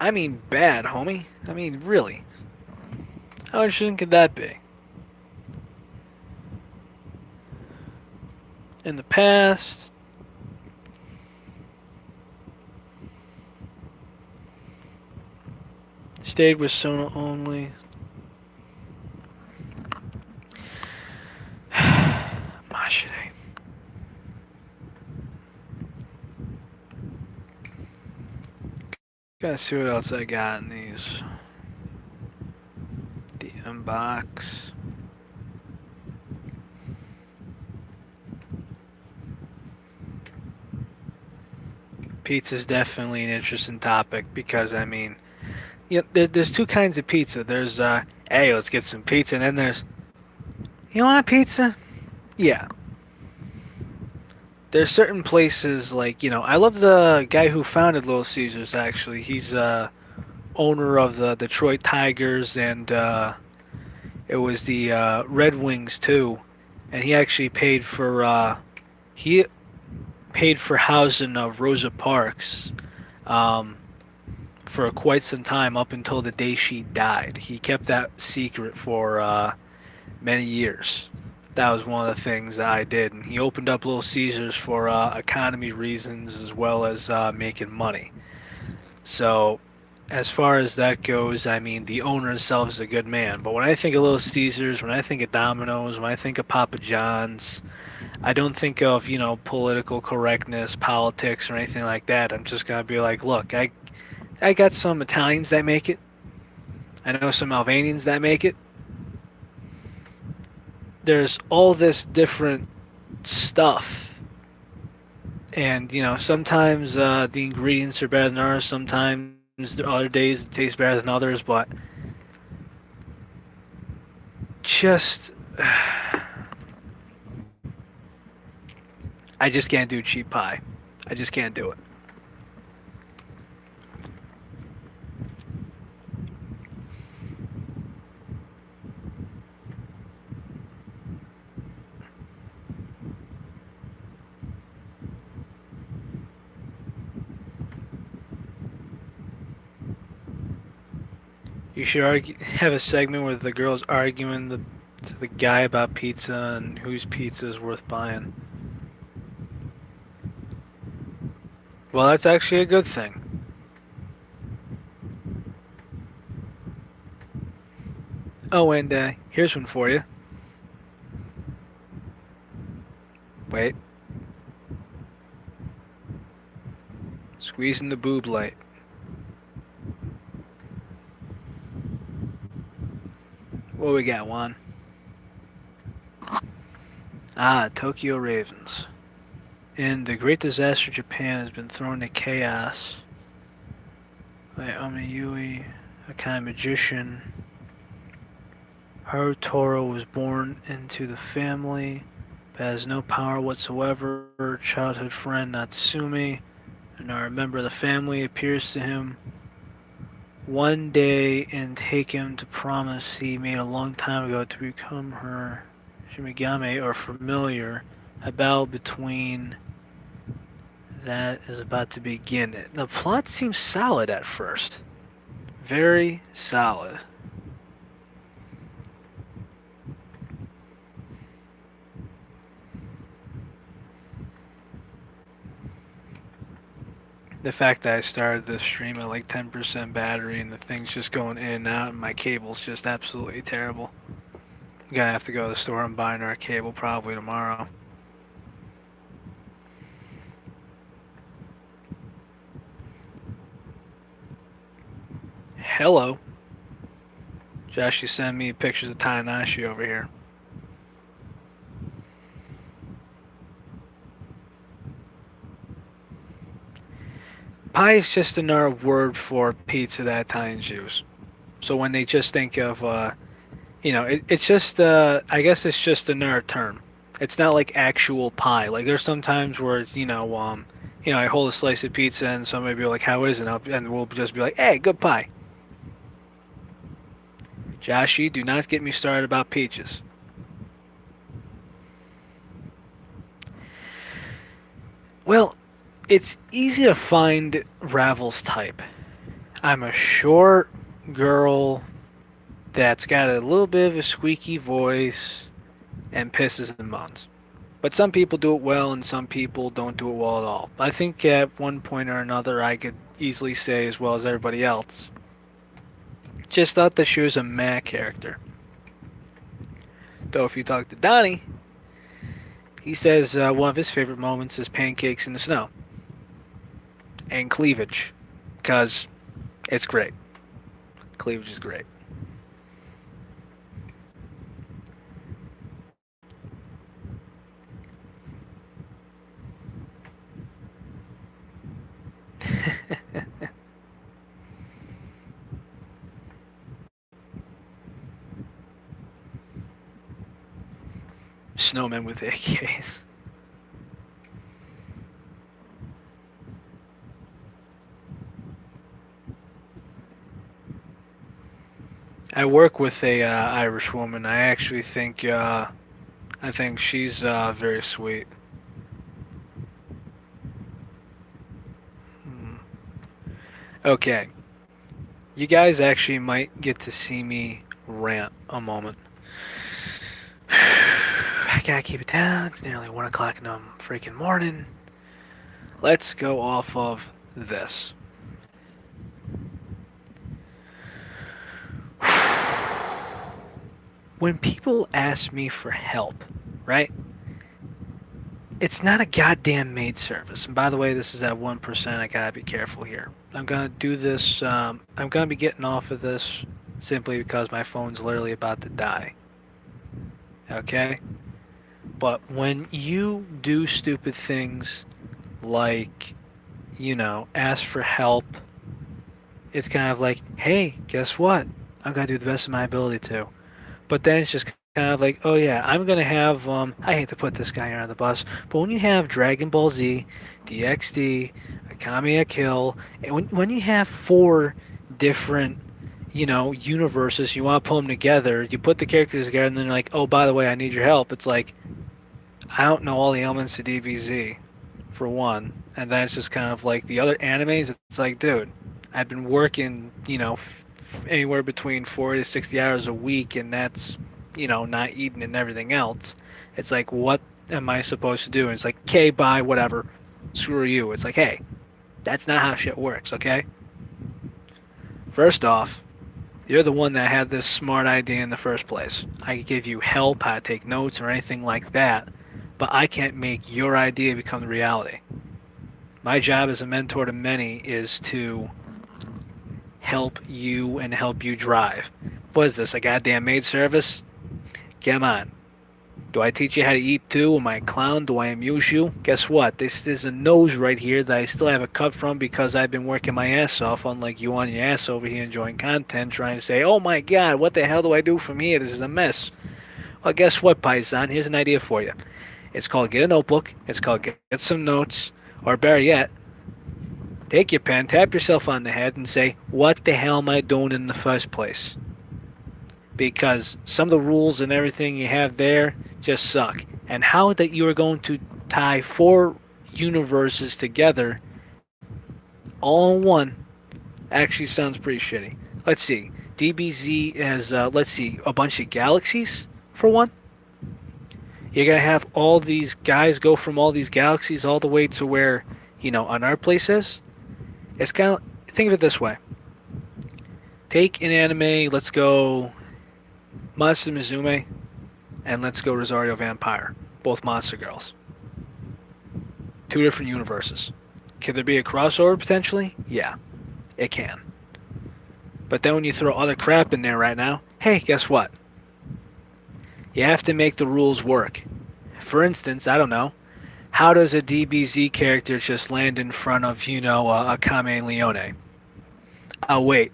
I mean bad, homie. I mean, really. How interesting could that be? In the past, stayed with Sona only. Mashite. Gotta see what else I got in these. The inbox. Pizza's definitely an interesting topic because I mean, there's two kinds of pizza. There's hey, let's get some pizza, and then there's, you want a pizza? Yeah. There's certain places like I love the guy who founded Little Caesars. Actually, he's owner of the Detroit Tigers and it was the Red Wings too, and he paid for housing of Rosa Parks um, for quite some time up until the day she died. He kept that secret for many years. That was one of the things that I did, and he opened up Little Caesars for economy reasons as well as making money. So, as far as that goes, I mean, the owner himself is a good man. But when I think of Little Caesars, when I think of Domino's, when I think of Papa John's, I don't think of, political correctness, politics, or anything like that. I'm just gonna be like, look, I got some Italians that make it. I know some Albanians that make it. There's all this different stuff. And, sometimes the ingredients are better than ours. Sometimes other days it tastes better than others. But just, I just can't do cheap pie. I just can't do it. You should have a segment where the girls arguing to the guy about pizza and whose pizza is worth buying. Well, that's actually a good thing. Oh, and here's one for you. Wait. Squeezing the boob light. What we got, Juan? Ah, Tokyo Ravens. In the Great Disaster, Japan has been thrown into chaos by Omiyui, a kind of magician. Harutoro was born into the family, but has no power whatsoever. Childhood friend Natsumi, another member of the family, appears to him one day and take him to promise he made a long time ago to become her Shimigami or familiar. A battle between that is about to begin. The plot seems solid at first. Very solid. The fact that I started this stream at like 10% battery and the thing's just going in and out and my cable's just absolutely terrible. I'm gonna have to go to the store and buy another cable probably tomorrow. Hello. Josh, you send me pictures of Tanahashi over here. Pie is just another word for pizza that Italians use. So when they just think of, it's just, I guess it's just another term. It's not like actual pie. Like there's some times where, I hold a slice of pizza and somebody will be like, how is it? And we'll just be like, hey, good pie. Joshy, do not get me started about peaches. Well, it's easy to find Ravel's type. I'm a short girl that's got a little bit of a squeaky voice and pisses and moans. But some people do it well and some people don't do it well at all. I think at one point or another I could easily say as well as everybody else. Just thought that she was a meh character. Though if you talk to Donnie, he says one of his favorite moments is pancakes in the snow and cleavage, because it's great. Cleavage is great. Snowmen with AKs. I work with a Irish woman. I actually think I think she's very sweet. Hmm. Okay, you guys actually might get to see me rant a moment. I gotta keep it down. It's nearly 1 o'clock in the freaking morning. Let's go off of this. When people ask me for help, right? It's not a goddamn maid service. And by the way, this is at 1%. I gotta be careful here. I'm gonna do this. I'm gonna be getting off of this simply because my phone's literally about to die. Okay? But when you do stupid things like, ask for help, it's kind of like, hey, guess what? I'm gonna do the best of my ability to. But then it's just kind of like, oh yeah, I'm gonna have I hate to put this guy on the bus, but when you have Dragon Ball Z, DXD, Akame Kill, and when you have four different, universes, you want to pull them together, you put the characters together, and then you're like, oh, by the way, I need your help. It's like, I don't know all the elements of DBZ, for one, and then it's just kind of like the other animes. It's like, dude, I've been working, anywhere between 40 to 60 hours a week, and that's, not eating and everything else. It's like, what am I supposed to do? And it's like, okay, bye, whatever. Screw you. It's like, hey, that's not how shit works, okay? First off, you're the one that had this smart idea in the first place. I could give you help, how to take notes, or anything like that, but I can't make your idea become the reality. My job as a mentor to many is to help you and help you drive. What is this, a goddamn maid service? Come on. Do I teach you how to eat too? Am I a clown? Do I amuse you? Guess what? This is a nose right here that I still have a cut from because I've been working my ass off, unlike you on your ass over here enjoying content, trying to say, oh my god, what the hell do I do from here? This is a mess. Well, guess what, Paisan? Here's an idea for you. It's called get a notebook. It's called get some notes. Or better yet, take your pen, tap yourself on the head, and say, what the hell am I doing in the first place? Because some of the rules and everything you have there just suck. And how that you are going to tie four universes together all in one actually sounds pretty shitty. Let's see. DBZ has, let's see, a bunch of galaxies, for one. You're going to have all these guys go from all these galaxies all the way to where, on our place is. It's kind of, think of it this way. Take an anime, let's go Monster Mizume, and let's go Rosario Vampire. Both monster girls. Two different universes. Could there be a crossover potentially? Yeah, it can. But then when you throw other crap in there right now, hey, guess what? You have to make the rules work. For instance, I don't know, how does a DBZ character just land in front of, a Kame Leone? Oh, wait.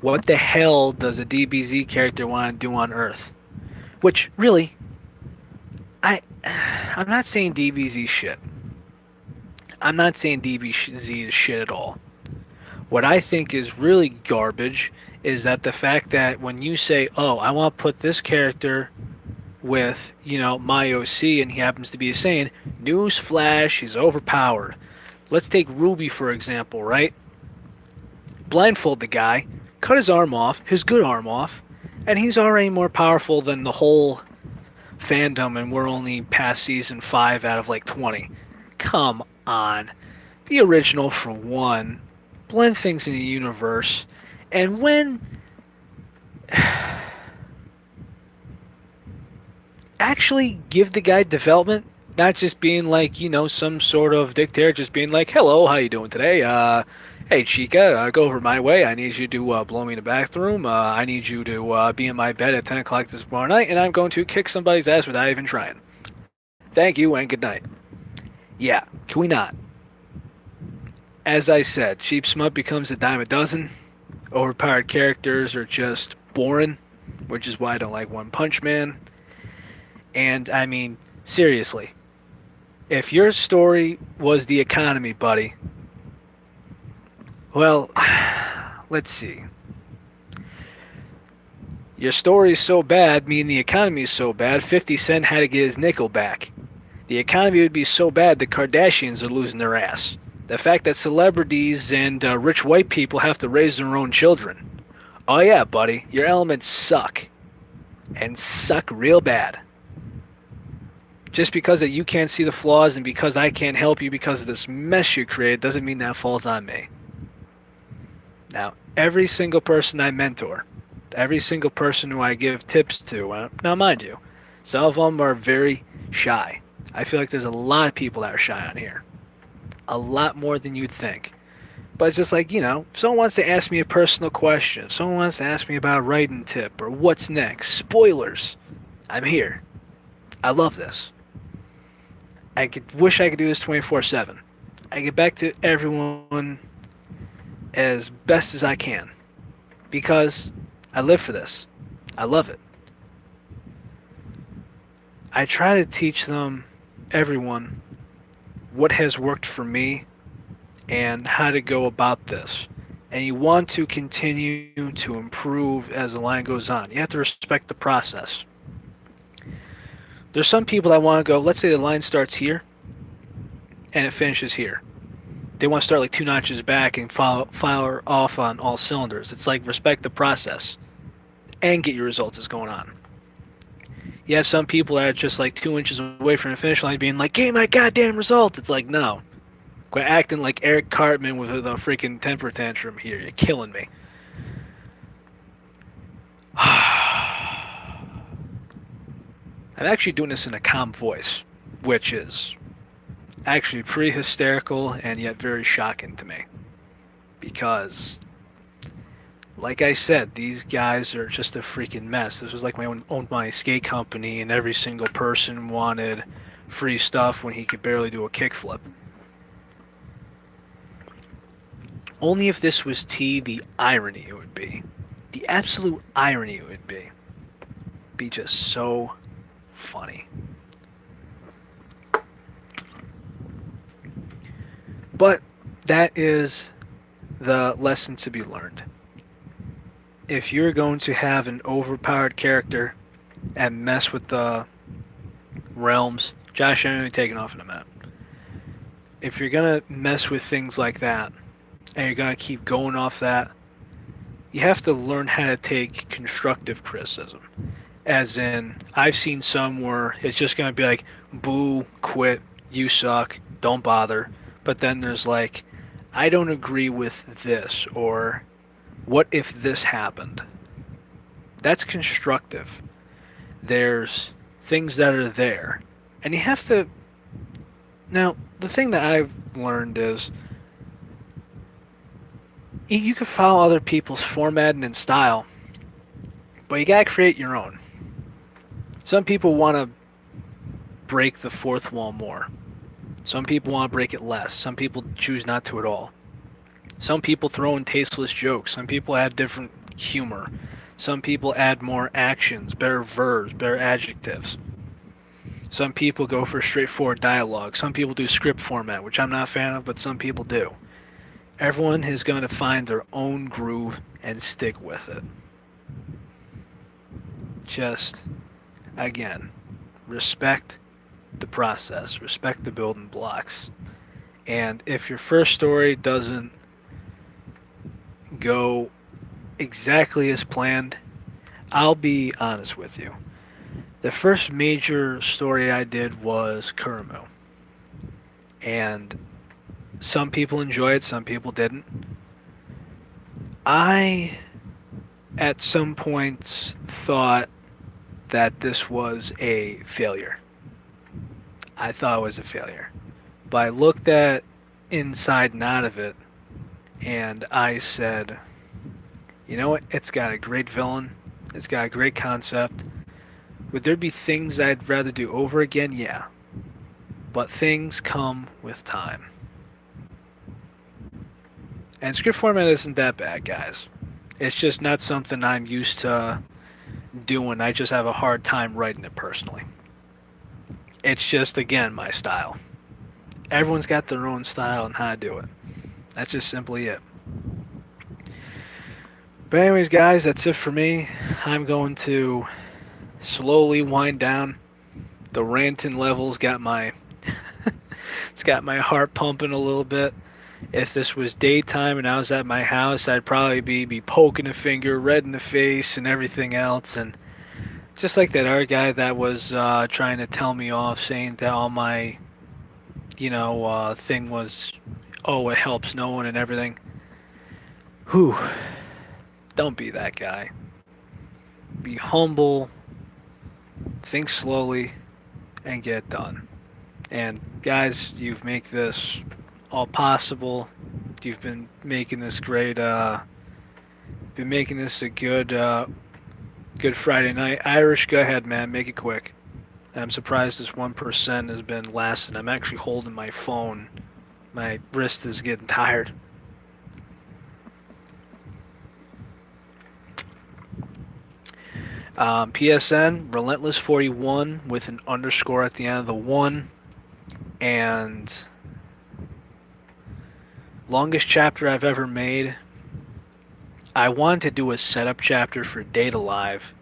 What the hell does a DBZ character want to do on Earth? Which, really, I'm not saying DBZ shit. I'm not saying DBZ is shit at all. What I think is really garbage is that the fact that when you say, oh, I want to put this character with, my OC, and he happens to be a Saiyan, newsflash, he's overpowered. Let's take Ruby, for example, right? Blindfold the guy, cut his arm off, his good arm off, and he's already more powerful than the whole fandom and we're only past season 5 out of like 20. Come on. Be original for one. Blend things in the universe. And when actually give the guy development, not just being like, some sort of dictator, just being like, hello, how you doing today? Hey, Chica, go over my way. I need you to blow me in the bathroom. I need you to be in my bed at 10 o'clock this morning night, and I'm going to kick somebody's ass without even trying. Thank you, and good night. Yeah, can we not? As I said, cheap smut becomes a dime a dozen. Overpowered characters are just boring, which is why I don't like One Punch Man. And, I mean, seriously, if your story was the economy, buddy, well, let's see. Your story is so bad, meaning the economy is so bad, 50 Cent had to get his nickel back. The economy would be so bad the Kardashians are losing their ass. The fact that celebrities and rich white people have to raise their own children. Oh yeah, buddy, your elements suck. And suck real bad. Just because that you can't see the flaws and because I can't help you because of this mess you created doesn't mean that falls on me. Now, every single person I mentor, every single person who I give tips to, now mind you, some of them are very shy. I feel like there's a lot of people that are shy on here. A lot more than you'd think. But it's just like, if someone wants to ask me a personal question, if someone wants to ask me about a writing tip or what's next, spoilers, I'm here. I love this. Wish I could do this 24/7. I get back to everyone as best as I can because I live for this. I love it. I try to teach everyone, what has worked for me and how to go about this. And you want to continue to improve as the line goes on. You have to respect the process. There's some people that want to go, let's say the line starts here and it finishes here. They want to start like 2 notches back and fire off on all cylinders. It's like respect the process and get your results as going on. You have some people that are just like 2 inches away from the finish line being like, give me my goddamn result. It's like, no. Quit acting like Eric Cartman with a freaking temper tantrum here. You're killing me. I'm actually doing this in a calm voice, which is actually pretty hysterical and yet very shocking to me. Because, like I said, these guys are just a freaking mess. This was like when I owned my skate company and every single person wanted free stuff when he could barely do a kickflip. Only if this was T, the irony it would be. The absolute irony it would be just so funny. But that is the lesson to be learned. If you're going to have an overpowered character and mess with the realms, Josh, I'm going to be taking off in a minute. If you're going to mess with things like that, and you're going to keep going off that, you have to learn how to take constructive criticism. As in, I've seen some where it's just going to be like, boo, quit, you suck, don't bother. But then there's like, I don't agree with this, or what if this happened? That's constructive. There's things that are there. And you have to... Now, the thing that I've learned is you can follow other people's formatting and style, but you gotta create your own. Some people want to break the fourth wall more. Some people want to break it less. Some people choose not to at all. Some people throw in tasteless jokes. Some people add different humor. Some people add more actions, better verbs, better adjectives. Some people go for straightforward dialogue. Some people do script format, which I'm not a fan of, but some people do. Everyone is going to find their own groove and stick with it. Just, again, respect the process, respect the building blocks. And if your first story doesn't go exactly as planned, I'll be honest with you. The first major story I did was Kuremu, and some people enjoyed it, some people didn't. I, at some points, thought that this was a failure. I thought it was a failure. But I looked at inside and out of it, and I said, you know what? It's got a great villain. It's got a great concept. Would there be things I'd rather do over again? Yeah. But things come with time. And script format isn't that bad, guys. It's just not something I'm used to doing. I just have a hard time writing it personally. It's just, again, my style. Everyone's got their own style and how to do it. That's just simply it. But anyways, guys, that's it for me. I'm going to slowly wind down. The ranting levels got my it's got my heart pumping a little bit. If this was daytime and I was at my house, I'd probably be poking a finger, red in the face, and everything else. And just like that other guy that was trying to tell me off, saying that all my, thing was, oh, it helps no one and everything. Whew. Don't be that guy. Be humble, think slowly, and get done. And guys, you've made this all possible. You've been making this great. Been making this a good Friday night. Irish, go ahead, man. Make it quick. I'm surprised this 1% has been lasting. I'm actually holding my phone. My wrist is getting tired. PSN, Relentless 41 with an underscore at the end of the 1. And longest chapter I've ever made. I wanted to do a setup chapter for Data Live.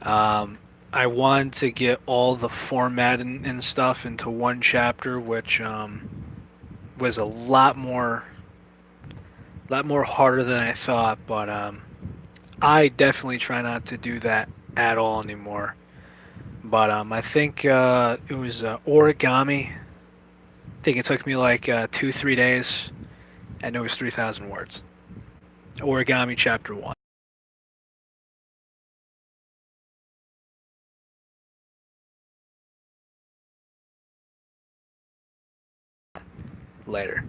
I wanted to get all the formatting and stuff into one chapter, which was a lot more harder than I thought. But I definitely try not to do that at all anymore. But I think it was origami. I think it took me like 2-3 days, and it was 3,000 words. Origami chapter 1. Later.